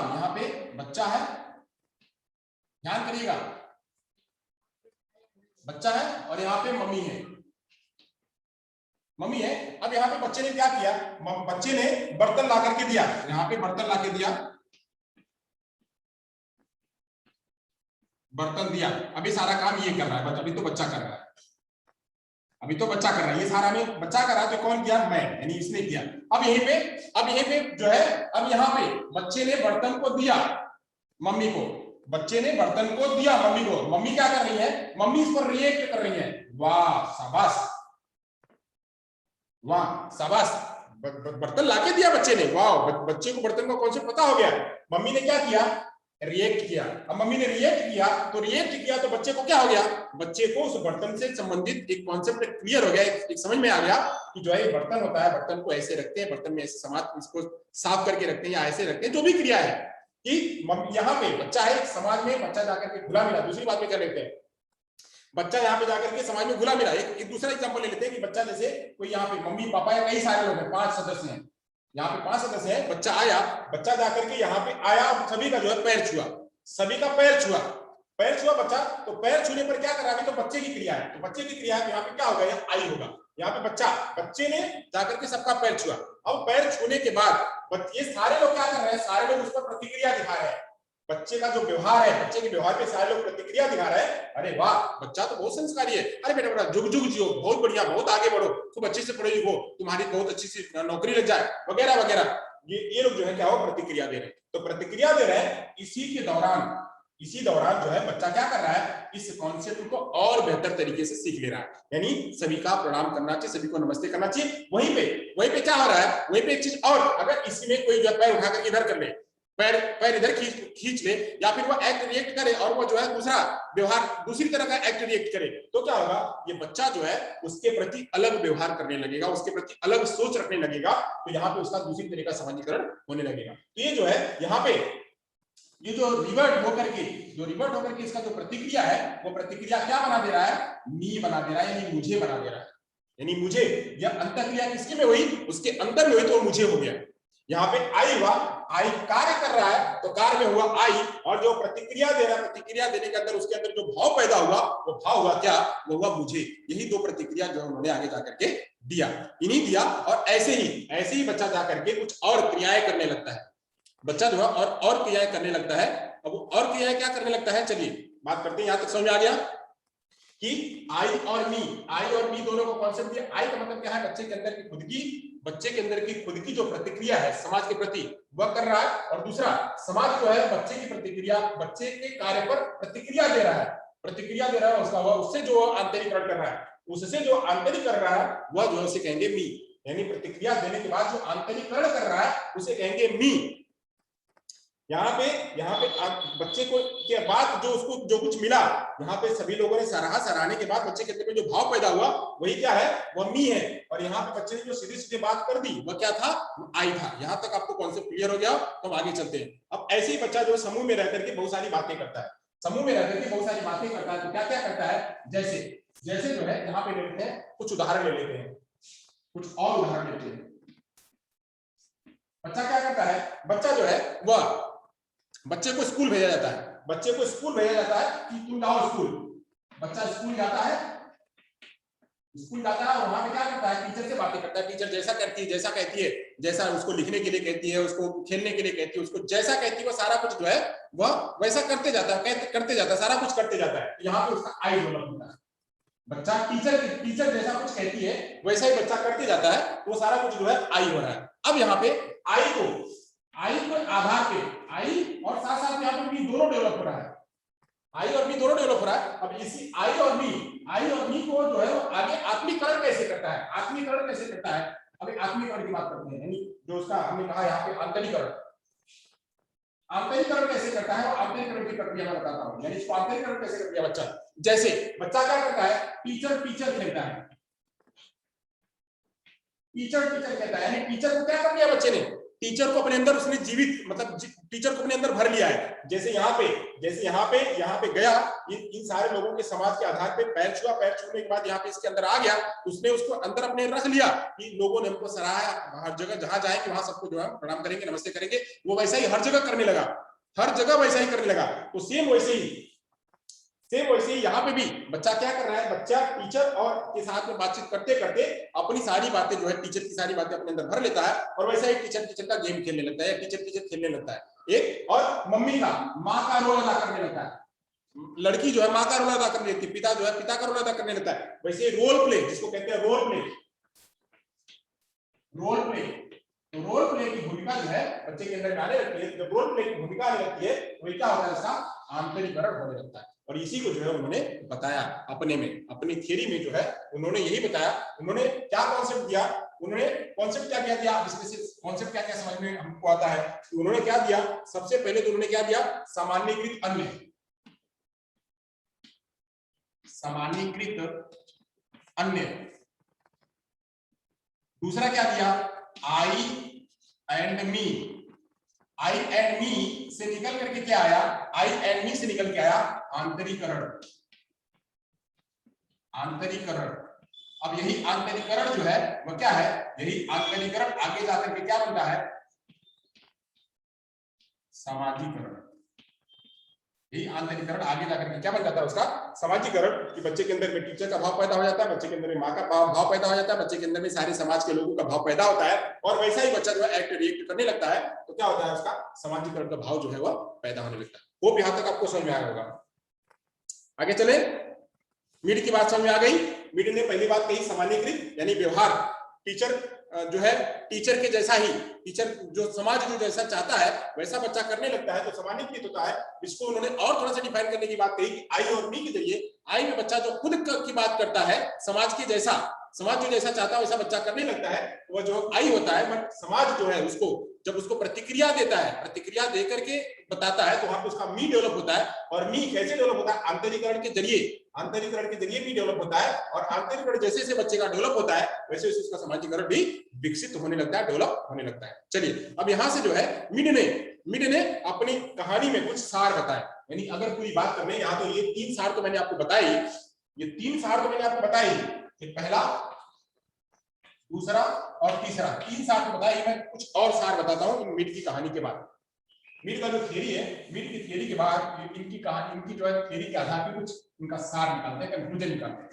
यहाँ पे बच्चा है, ध्यान करिएगा, बच्चा है और यहाँ पे मम्मी है। अब यहाँ पे बच्चे ने क्या किया, बच्चे ने बर्तन ला करके दिया, यहाँ पे बर्तन ला के दिया, बर्तन दिया। अभी सारा काम ये कर रहा है, अभी तो बच्चा कर रहा है, ये सारा में बच्चा कर रहा है। तो कौन किया, मैं, यानी इसने किया। अब यहीं पे जो है, अब यहाँ पे बच्चे ने बर्तन को दिया मम्मी को, मम्मी क्या कर रही है, मम्मी इस पर रिएक्ट कर रही है। वाह शाबाश, बर्तन लाके दिया बच्चे ने, वाह, बच्चे को बर्तन का कॉन्सेप्ट पता हो गया। मम्मी ने क्या किया, रिएक्ट किया। अब मम्मी ने रिएक्ट किया तो बच्चे को क्या हो गया, बच्चे को उस बर्तन से संबंधित एक कॉन्सेप्ट क्लियर हो गया, एक समझ में आ गया कि जो है ये बर्तन होता है, बर्तन को ऐसे रखते हैं, बर्तन में ऐसे इसको साफ करके रखते हैं या ऐसे रखते हैं, जो भी क्रिया है। कि यहाँ पे बच्चा है, समाज में बच्चा जाकर के घुला मिला। दूसरी बात में क्या लेते हैं, बच्चा यहाँ पे जाकर के समाज में घुला मिला। एक दूसरा एग्जाम्पल ले लेते हैं कि बच्चा जैसे कोई यहाँ पे मम्मी पापा या कई सारे लोग हैं, 5 सदस्य हैं, यहाँ पे 5 सदस्य हैं। बच्चा जाकर के यहाँ पे आया, सभी का जो है पैर छुआ, पैर छुआ बच्चा, तो पैर छूने पर क्या कर रहा है, तो बच्चे की क्रिया है, तो बच्चे की क्रिया है, तो यहाँ पे क्या होगा, यहाँ आई होगा, यहाँ पे बच्चे ने जाकर के सबका पैर छुआ। अब पैर छूने के बाद ये सारे लोग क्या कर रहे हैं, सारे लोग उस पर प्रतिक्रिया दिखा रहे हैं। बच्चे का जो व्यवहार है, बच्चे के व्यवहार पे सारे लोग प्रतिक्रिया दिखा रहे हैं। अरे वाह, बच्चा तो बहुत संस्कारी है, अरे बेटा बेटा जुग जुग जियो, बहुत बढ़िया, बहुत आगे बढ़ो, खूब अच्छे से पढ़ो लिखो, तुम्हारी बहुत अच्छी सी नौकरी लग जाए, वगैरह वगैरह। ये लोग जो है क्या हो, प्रतिक्रिया दे रहे हैं। तो प्रतिक्रिया दे रहे हैं, इसी दौरान जो है बच्चा क्या कर रहा है, इस कॉन्सेप्ट को और बेहतर तरीके से सीख ले रहा है। यानी सभी का प्रणाम करना चाहिए, सभी को नमस्ते करना चाहिए। वहीं पे क्या हो रहा है, वहीं पे एक चीज और, अगर इसी में कोई जो पैर उठाकर इधर कर ले, पैर इधर खींच ले, या फिर वो एक्ट रिएक्ट करे और वो जो है दूसरा व्यवहार, दूसरी तरह का एक्ट रिएक्ट करे, तो क्या होगा, ये बच्चा जो है उसके प्रति अलग व्यवहार करने लगेगा, उसके प्रति अलग सोच रखने लगेगा। तो यहाँ पे उसका दूसरी तरह का सामाजिकरण होने लगेगा। तो ये जो है यहाँ पे ये जो रिवर्ट होकर के इसका जो प्रतिक्रिया है, वो प्रतिक्रिया क्या बना दे रहा है, मी बना दे रहा है, यानी मुझे बना दे रहा है। यानी मुझे, यह अंतःक्रिया किसके में हुई, उसके अंदर में हुई, तो मुझे हो गया। यहाँ पे आई हुआ, आई कार्य कर रहा है, तो कार्य में हुआ आई, और जो प्रतिक्रिया दे रहा है, प्रतिक्रिया देने के अंदर उसके अंदर जो भाव पैदा हुआ, वो भाव हुआ क्या, वो हुआ मुझे। यही दो प्रतिक्रिया जो उन्होंने आगे जाकर के दिया, इन्हीं दिया। और ऐसे ही बच्चा जाकर के कुछ और क्रियाएं करने लगता है। बच्चा जो है और क्रियाएं करने लगता है। अब और क्रियाएं क्या करने लगता है, चलिए बात करते हैं। यहां तक समझ में आ गया कि आई और मी दोनों को कॉन्सेप्ट दिया। आई का मतलब क्या है, बच्चे के अंदर की खुद की जो प्रतिक्रिया है समाज के प्रति, वह कर रहा है। और दूसरा, समाज जो है बच्चे की प्रतिक्रिया, बच्चे के कार्य पर प्रतिक्रिया दे रहा है, उसका वह उससे जो आंतरिकरण कर रहा है, उससे जो आंतरिक कर रहा है, वह जो है उसे कहेंगे मी। यानी प्रतिक्रिया देने के बाद जो आंतरिकरण कर रहा है, उसे कहेंगे मी। यहाँ पे बच्चे को के बाद जो उसको जो कुछ मिला, यहाँ पे सभी लोगों ने सराहने के बाद बच्चे के अंदर में जो भाव पैदा हुआ, वही क्या है, वह मी है। और यहाँ पे बच्चे ने जो सीधे बात कर दी, वह क्या था, आई था। यहाँ तक आपको कॉन्सेप्ट क्लियर हो गया, तो हम आगे चलते हैं। अब ऐसे ही बच्चा जो समूह में रहकर के बहुत सारी बातें करता है, तो क्या क्या करता है, जैसे जो है यहाँ पे ले लेते हैं, कुछ उदाहरण ले लेते हैं, कुछ और उदाहरण लेते हैं। बच्चा क्या करता है, बच्चा जो है वह बच्चे को स्कूल भेजा जाता है, कि तुम जाओ स्कूल। बच्चा स्कूल जाता है और वहां पे क्या करता है, टीचर से बातें करता है। टीचर जैसा कहती है, जैसा उसको लिखने के लिए कहती है, उसको खेलने के लिए कहती है, उसको जैसा कहती है, वो सारा कुछ जो है वह वैसा करते जाता है, सारा कुछ करते जाता है। यहाँ पे उसका आई डेवलप होता है। बच्चा टीचर जैसा कुछ कहती है, वैसा ही बच्चा करते जाता है, तो वो सारा कुछ जो है आई हो रहा है। अब यहाँ पे आई को आधार पे, आई और साथ साथ यहाँ पे भी दोनों डेवलप हो रहा है, अब इसी आई और मी को जो है वो आगे आत्मीकरण कैसे करता है, अभी आत्मीकरण की बात करते हैं। यानी जो उसका हमने कहा यहाँ पे आंतरिकरण कैसे करता है, आंतरिकरण की प्रक्रिया में बताता हूँ। यानी इसको आंतरिकरण कैसे करता है बच्चा, जैसे बच्चा क्या करता है, टीचर कहता है, टीचर कहता है, यानी टीचर को क्या कर दिया बच्चे ने, टीचर को अपने अंदर उसने जीवित, मतलब टीचर को अपने अंदर भर लिया है। जैसे यहाँ पे गया, इन सारे लोगों के समाज के आधार पे पैर छूने के बाद यहाँ पे इसके अंदर आ गया, उसने उसको अंदर अपने रख लिया कि लोगों ने हमको सराहा, हर जगह जहां जाएंगे वहां सबको जो है प्रणाम करेंगे, नमस्ते करेंगे। वो वैसा ही हर जगह करने लगा, तो सेम वैसे ही यहाँ पे भी बच्चा क्या कर रहा है, बच्चा टीचर और के साथ में बातचीत करते करते अपनी सारी बातें जो है, टीचर की सारी बातें अपने अंदर भर लेता है, और वैसा ही टीचर का गेम खेलने लगता है, टीचर खेलने लगता है एक। और मम्मी का, माँ का रोल अदा करने लगता है, लड़की जो है माँ का रोल अदा करने लगती है, पिता जो है पिता का रोल अदा करने लगता है। वैसे रोल प्ले, जिसको कहते हैं रोल प्ले, तो रोल प्ले की भूमिका जो है बच्चे के अंदर आने लगती है। जब रोल प्ले की भूमिका आने लगती है, वही क्या होता है, इसका आंतरिकरण होने लगता है। और इसी को जो है उन्होंने बताया अपनी थ्योरी में जो है उन्होंने यही बताया। उन्होंने क्या कॉन्सेप्ट दिया, क्या दिया, इसमें से कॉन्सेप्ट क्या समझ में हमको आता है। उन्होंने क्या दिया, सबसे पहले तो उन्होंने क्या दिया, सामान्यीकृत अन्य। दूसरा क्या दिया, आई एंड मी से निकल करके क्या आया, आंतरिकरण। अब यही आंतरिकरण जो है वो क्या है, यही आंतरिकरण आगे जाकर के क्या बनता है, समाजीकरण। यही आंतरिकरण आगे जाकर के क्या बन जाता है उसका समाजीकरण, कि बच्चे के अंदर में टीचर का भाव पैदा हो जाता है, बच्चे के अंदर में माँ का भाव पैदा हो जाता है, बच्चे के अंदर में सारे समाज के लोगों का भाव पैदा होता है, और वैसा ही बच्चा जो है एक्ट रिएक्ट करने लगता है, तो क्या होता है उसका समाजीकरण का भाव जो है वह पैदा होने लगता है। वो भी यहां तक आपको समझ में आया होगा। आगे चले, मीड की बात समझ में आ गई। मीड ने पहली बात कही सामान्यीकृत, यानी व्यवहार टीचर जो है टीचर के जैसा ही, टीचर जो समाज जो जैसा चाहता है वैसा बच्चा करने लगता है, तो सामान्यीकृत होता है। इसको उन्होंने और थोड़ा सा डिफाइन करने की बात कही कि आई और मी के जरिए, आई में बच्चा जो खुद की बात करता है, समाज के जैसा, समाज जो जैसा चाहता है वैसा बच्चा करने लगता है, वह जो आई होता है। बट समाज जो है उसको जब उसको प्रतिक्रिया देता है, प्रतिक्रिया दे करके बताता है, तो वहां पे उसका मी डेवलप होता है। और मी कैसे डेवलप होता है? आंतरिकरण के जरिए, आंतरिकरण के जरिए भी डेवलप होता है। और आंतरिकरण जैसे जैसे बच्चे का डेवलप होता है वैसे वैसे उसका समाजीकरण भी विकसित होने लगता है, डेवलप होने लगता है। चलिए अब यहां से जो है मिड ने अपनी कहानी में कुछ सार बताए, यानी अगर पूरी बात करने, यहाँ तो ये 3 सार तो मैंने आपको बताई, ये 3 सार तो मैंने आपको बताई, ये पहला, दूसरा और तीसरा, 3 सार तो बताया। मैं कुछ और सार बताता हूँ मिड की कहानी के बाद। मिड का जो थियरी है, मिड की थियरी के बाद इनकी कहानी, इनकी जो है थियरी के आधार पर कुछ इनका सार निकालते हैं, कंक्लूजन निकालते हैं,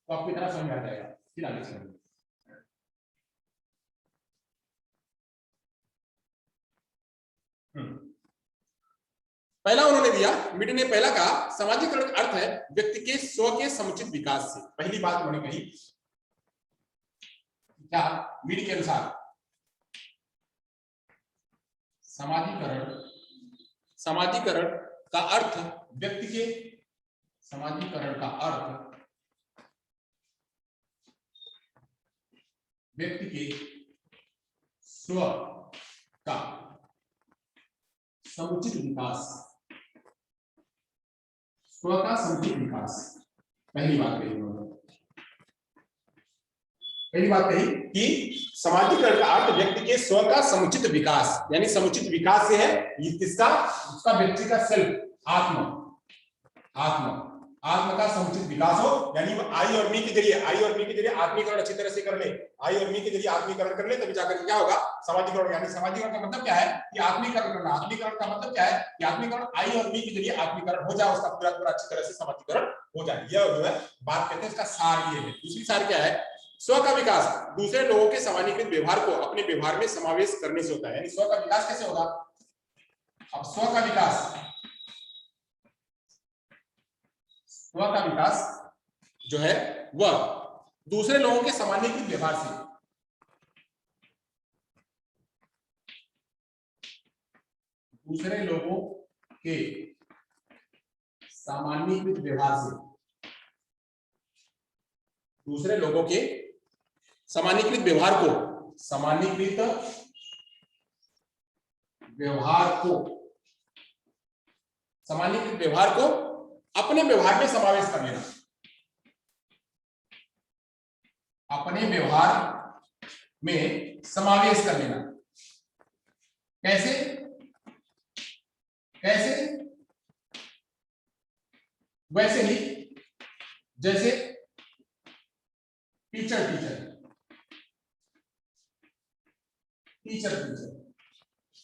तो आपको इतना समझ में आ जाएगा। फिर आगे चलेंगे। पहला उन्होंने दिया, मिड ने पहला कहा सामाजिकरण का अर्थ है व्यक्ति के स्व के समुचित विकास से। पहली बात उन्होंने कही क्या, मिड के अनुसार समाजीकरण, समाजीकरण का अर्थ व्यक्ति के, समाजीकरण का अर्थ व्यक्ति के स्व का समुचित विकास, स्व का समुचित विकास। पहली बात कही उन्होंने, पहली बात कही कि समाजीकरण का अर्थ व्यक्ति के स्व का समुचित विकास, यानी समुचित विकास से है किसका, उसका व्यक्ति का सेल्फ, आत्म, आत्म, आत्म का समुचित विकास हो, यानी वो आई और मी के जरिए, आई और मी के जरिए आत्मीकरण अच्छी तरह से कर ले, आई और मी के जरिए आत्मीकरण कर ले, तभी जाकर क्या होगा समाजीकरण। यानी समाजीकरण का मतलब क्या है कि आत्मीकरण करना, आत्मीकरण का मतलब क्या है कि आत्मीकरण आई और मी के जरिए आत्मीकरण हो जाए, उसका पूरा पूरा अच्छी तरह से समाजीकरण हो जाए। यह जो है बात कहते हैं, इसका सार ये है। दूसरी सार क्या है, स्व का विकास दूसरे लोगों के सामान्यीकृत व्यवहार को अपने व्यवहार में समावेश करने से होता है। यानी स्व का विकास कैसे होगा, अब स्व का विकास, स्व का विकास जो है वह दूसरे लोगों के सामान्यीकृत व्यवहार से, दूसरे लोगों के सामान्यीकृत व्यवहार से, दूसरे लोगों के सामान्यीकृत व्यवहार को, सामान्यीकृत व्यवहार को, सामान्यीकृत व्यवहार को अपने व्यवहार में समावेश कर लेना, अपने व्यवहार में समावेश कर लेना। कैसे, कैसे, वैसे ही जैसे टीचर टीचर टीचर टीचर।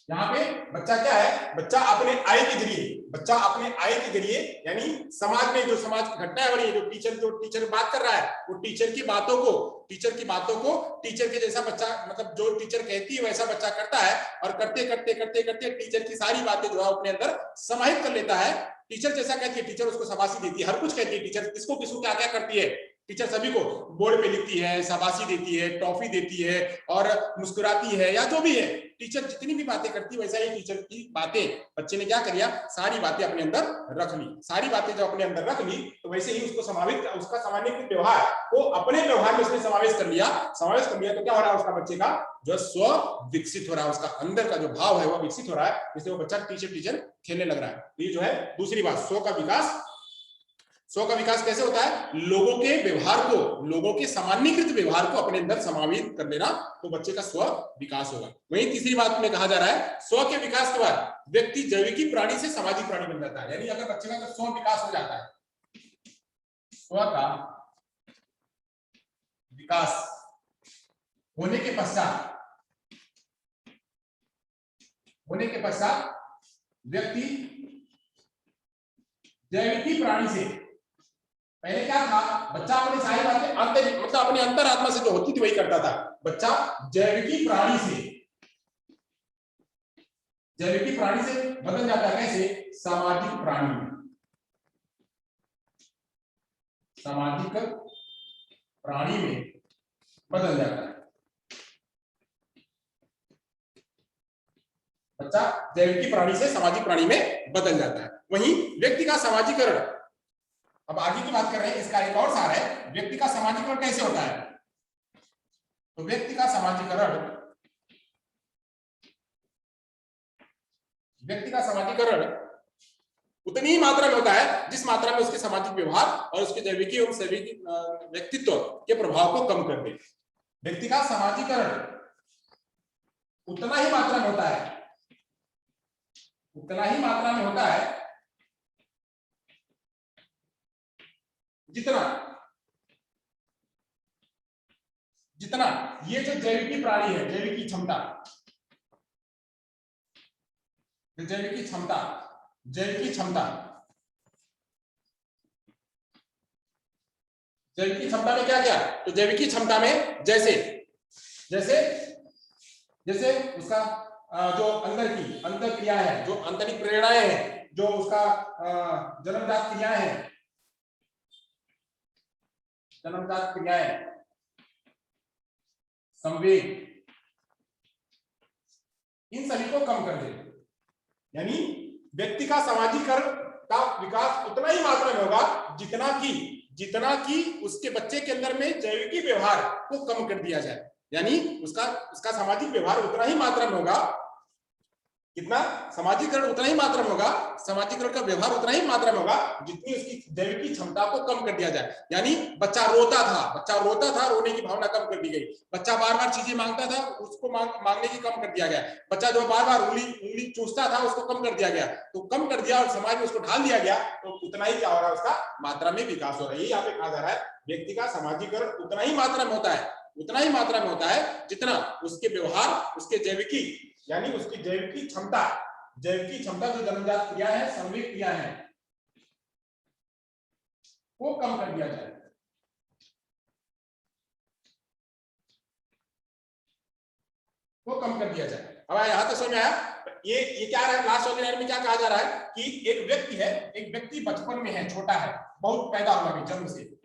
यहाँ पे बच्चा क्या है, बच्चा अपने आय के जरिए, बच्चा अपने आय के जरिए, यानी समाज में जो समाज की घटनाएं हो रही है, जो टीचर बात कर रहा है, वो टीचर की बातों को, टीचर की बातों को टीचर के जैसा बच्चा, मतलब जो टीचर कहती है वैसा बच्चा करता है, और करते करते करते करते टीचर की सारी बातें जो है अपने अंदर समाहित कर लेता है। टीचर जैसा कहती है, टीचर उसको शाबाशी देती है, हर कुछ कहती है टीचर, किसको किसको क्या क्या करती है, टीचर सभी को बोर्ड पे लिखती है, शाबाशी देती है, टॉफी देती है और मुस्कुराती है, या जो भी है टीचर जितनी भी बातें करती है, वैसा ही टीचर की बातें बच्चे ने क्या किया, सारी बातें अपने अंदर रख ली। सारी बातें जो अपने अंदर रख ली, तो वैसे ही उसको समावित, उसका सामान्यीकृत व्यवहार को अपने व्यवहार में उसने समावेश कर लिया, समावेश कर लिया, तो क्या हो रहा है, उसका बच्चे का जो स्व विकसित हो रहा है, उसका अंदर का जो भाव है वह विकसित हो रहा है, जिससे वो बच्चा टीचर टीचर खेलने लग रहा है। तो ये जो है दूसरी बात, स्व का विकास। स्व का विकास कैसे होता है, लोगों के व्यवहार को, लोगों के सामान्यीकृत व्यवहार को अपने अंदर समावित कर लेना, तो बच्चे का स्व विकास होगा। वहीं तीसरी बात में कहा जा रहा है, स्व के विकास के बाद व्यक्ति जैविकी प्राणी से सामाजिक प्राणी बन जाता है। यानी अगर बच्चे का स्व विकास हो जाता है, स्व का विकास होने के पश्चात, होने के पश्चात व्यक्ति जैविकी प्राणी से। पहले क्या था, बच्चा अपनी सारी बातें आंतरिक मतलब अपने अंतरात्मा से जो होती थी वही करता था। बच्चा जैविकी प्राणी से, जैविकी प्राणी से बदल जाता है कैसे, सामाजिक प्राणी में। सामाजिक प्राणी में बदल जाता है बच्चा, जैविकी प्राणी से सामाजिक प्राणी में बदल जाता है। वहीं व्यक्ति का सामाजिकरण, अब आगे की बात कर रहे हैं, इसका एक और सार है, व्यक्ति का सामाजिकरण कैसे होता है। तो व्यक्ति का सामाजिकरण, व्यक्ति का सामाजिकरण उतनी ही मात्रा में होता है जिस मात्रा में उसके सामाजिक व्यवहार और उसके जैविकी एवं सैविकी व्यक्तित्व के प्रभाव को कम कर दे। व्यक्ति का सामाजिकरण उतना ही मात्रा में होता है, उतना ही मात्रा में होता है जितना जितना ये जो जैविकी प्राणी है, जैविकी क्षमता, जैविकी क्षमता, जैविकी क्षमता, जैविकी क्षमता में क्या क्या, तो जैविकी क्षमता में जैसे जैसे जैसे उसका जो अंदर की अंतर क्रिया है, जो आंतरिक प्रेरणाएं हैं, जो उसका जन्मजात क्रियाएं हैं, जन्मजात क्रियाएं, संवेग, इन सभी को कम कर दे। यानी व्यक्ति का सामाजिकरण का विकास उतना ही मात्रा में होगा जितना कि उसके बच्चे के अंदर में जैविकी व्यवहार को कम कर दिया जाए। यानी उसका सामाजिक व्यवहार उतना ही मात्रा में होगा, कितना, समाजीकरण उतना ही मात्रा में होगा, समाजीकरण का व्यवहार उतना ही मात्रा में होगा जितनी उसकी जैविकी क्षमता को कम कर दिया जाए। यानी बच्चा रोता था, रोने की भावना कम कर दी गई। बच्चा बार बार चीजें मांगता था, उसको मांगने की कम कर दिया गया। बच्चा जो बार बार उंगली चूसता था, उसको कम कर दिया गया। तो कम कर दिया और समाज में उसको ढाल दिया गया, तो उतना ही क्या हो रहा है, उसका मात्रा में विकास हो रहा है। यही यहाँ पे कहा जा रहा है, व्यक्ति का समाजीकरण उतना ही मात्रा में होता है, उतना ही मात्रा में होता है जितना उसके व्यवहार, उसके जैविकी, यानी उसकी जैविकी क्षमता जो जन्मजात क्रिया है, संवेग क्रिया है, वो कम कर दिया जाए, वो कम कर दिया जाए। अब यहां तक समझ में आया। ये क्या है, लास्ट वाली लाइन में क्या कहा जा रहा है कि एक व्यक्ति है, एक व्यक्ति बचपन में है, छोटा है, बहुत पैदा हुआ है जन्म से।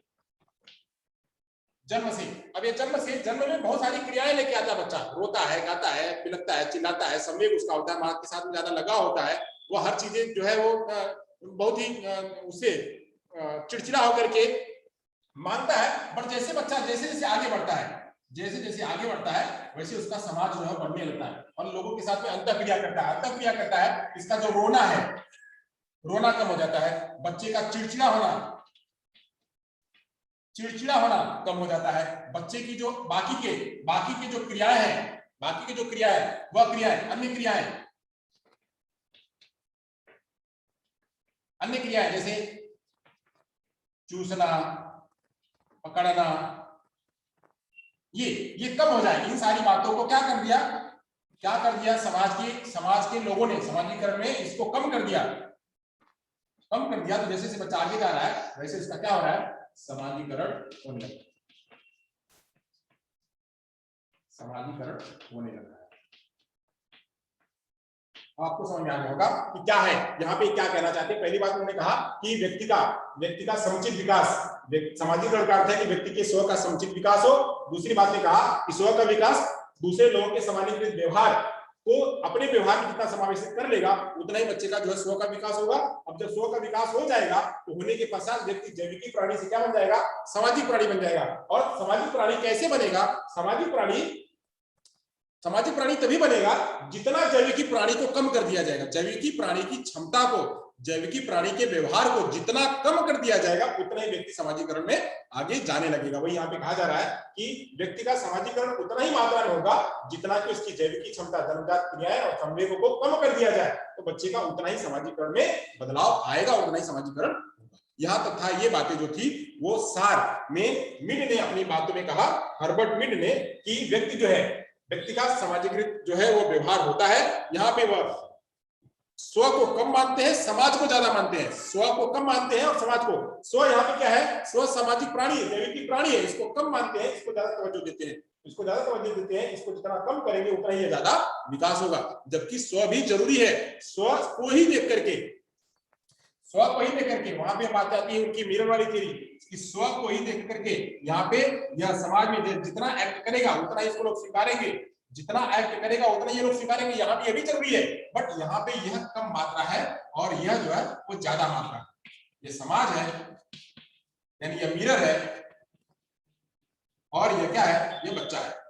अब ये जन्म में बहुत सारी क्रियाएं लेके आता है बच्चा, रोता है, गाता है, बिलखता है, चिल्लाता है, संवेग उसका होता है, मां के साथ में ज्यादा लगाव होता है, वो हर चीजें जो है वो बहुत ही उससे चिड़चिड़ा होकर के मानता है। पर जैसे बच्चा जैसे जैसे आगे बढ़ता है, वैसे उसका समाज जो है बढ़ने लगता है और लोगों के साथ में अंतःक्रिया करता है। इसका जो रोना कम हो जाता है, बच्चे का चिड़चिड़ा होना कम हो जाता है। बच्चे की जो बाकी के जो क्रियाएं हैं, वह क्रियाएं, अन्य क्रियाएं जैसे चूसना, पकड़ना, ये कम हो जाए। इन सारी बातों को क्या कर दिया समाज के लोगों ने समाजीकरण में इसको कम कर दिया। तो जैसे जैसे बच्चा आगे जा रहा है, वैसे इसका क्या हो रहा है, समाजीकरण होने लगा है। आपको समझ में आ गया होगा कि क्या है यहाँ पे, क्या कहना चाहते हैं। पहली बात उन्होंने कहा कि व्यक्ति का समुचित विकास, समाजीकरण का अर्थ है कि व्यक्ति के स्व का समुचित विकास हो। दूसरी बात ने कहा कि स्व का विकास दूसरे लोगों के समानीकृत व्यवहार को अपने व्यवहार में जितना समावेशित कर लेगा, उतना ही बच्चे का जो है स्व का विकास होगा। अब जब स्व का विकास हो जाएगा तो होने के पश्चात व्यक्ति जैविकी प्राणी से क्या बन जाएगा, सामाजिक प्राणी बन जाएगा। और सामाजिक प्राणी कैसे बनेगा, सामाजिक प्राणी तभी बनेगा जितना जैविकी प्राणी को कम कर दिया जाएगा। जैविकी प्राणी की क्षमता को, जैविकी प्राणी के व्यवहार को जितना कम कर दिया जाएगा, उतना ही व्यक्ति समाजीकरण में आगे जाने लगेगा। वही यहाँ पे कहा जा रहा है कि व्यक्ति का समाजीकरण उतना ही मात्रा में होगा जितना कि उसकी जैविकी क्षमता, जन्मजात क्रियाएं और संवेगों को कम कर दिया जाए, तो बच्चे का उतना ही समाजीकरण में बदलाव आएगा और उतना ही समाजीकरण होगा। यहाँ तक था, ये बातें जो थी वो सार में मिड ने अपनी बातों में कहा, हर्बर्ट मिड ने, कि व्यक्ति का समाजीकृत जो है वो व्यवहार होता है। यहाँ पे वह स्व को कम मानते हैं, समाज को ज्यादा मानते हैं। स्व को कम मानते हैं और समाज को, स्व यहाँ पे क्या है, स्व सामाजिक प्राणी है, दैविकी प्राणी है, इसको कम मानते हैं, इसको ज्यादा तवज्जो देते हैं, इसको ज्यादा तवज्जो देते हैं, इसको जितना कम करेंगे उतना ही ज्यादा विकास होगा। जबकि स्व भी जरूरी है, स्व को ही देख करके, स्व को ही देख करके, वहां पे बात आती है उनकी मिरर वाली थ्योरी कि स्व को ही देख करके यहाँ पे यह समाज में जितना एक्ट करेगा उतना ही इसको लोग स्वीकारेंगे, जितना एक्ट करेगा उतना ये लोग स्वीकारेंगे। यहाँ पे ये भी जरूरी है, बट यहाँ पे यह कम मात्रा है और यह जो है वो ज्यादा मात्रा है। ये समाज है यानी ये मिरर है और ये क्या है, ये बच्चा है।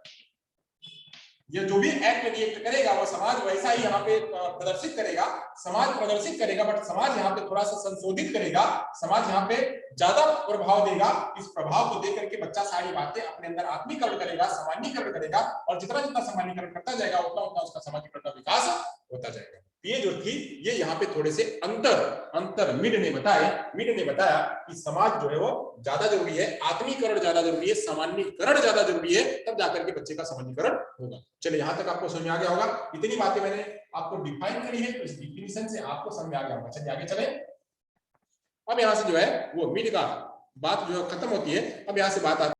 ये जो भी एक्ट रिएक्ट करेगा वो समाज वैसा ही यहाँ पे प्रदर्शित करेगा, समाज प्रदर्शित करेगा, बट समाज यहाँ पे थोड़ा सा संशोधित करेगा, समाज यहाँ पे ज्यादा प्रभाव देगा। इस प्रभाव को देख करके बच्चा सारी बातें अपने अंदर आत्मीकरण करेगा, सामान्यीकरण करेगा, और जितना जितना सामान्यीकरण करता जाएगा उतना उतना उसका सामाजिकरण का विकास होता जाएगा। ये जो थी ये यहाँ पे थोड़े से अंतर मिड ने बताया कि समाज जो है वो ज्यादा जरूरी है, आत्मीकरण ज्यादा जरूरी है, सामान्यीकरण ज्यादा जरूरी है, तब जाकर के बच्चे का सामान्यीकरण होगा। चलिए यहाँ तक आपको समझ में आ गया होगा, इतनी बातें मैंने आपको डिफाइन करी है, तो इस डिफिनेशन से आपको समझ में आ गया होगा। चलिए आगे चले। अब यहाँ से जो है वो मिड का बात जो खत्म होती है, अब यहाँ से बात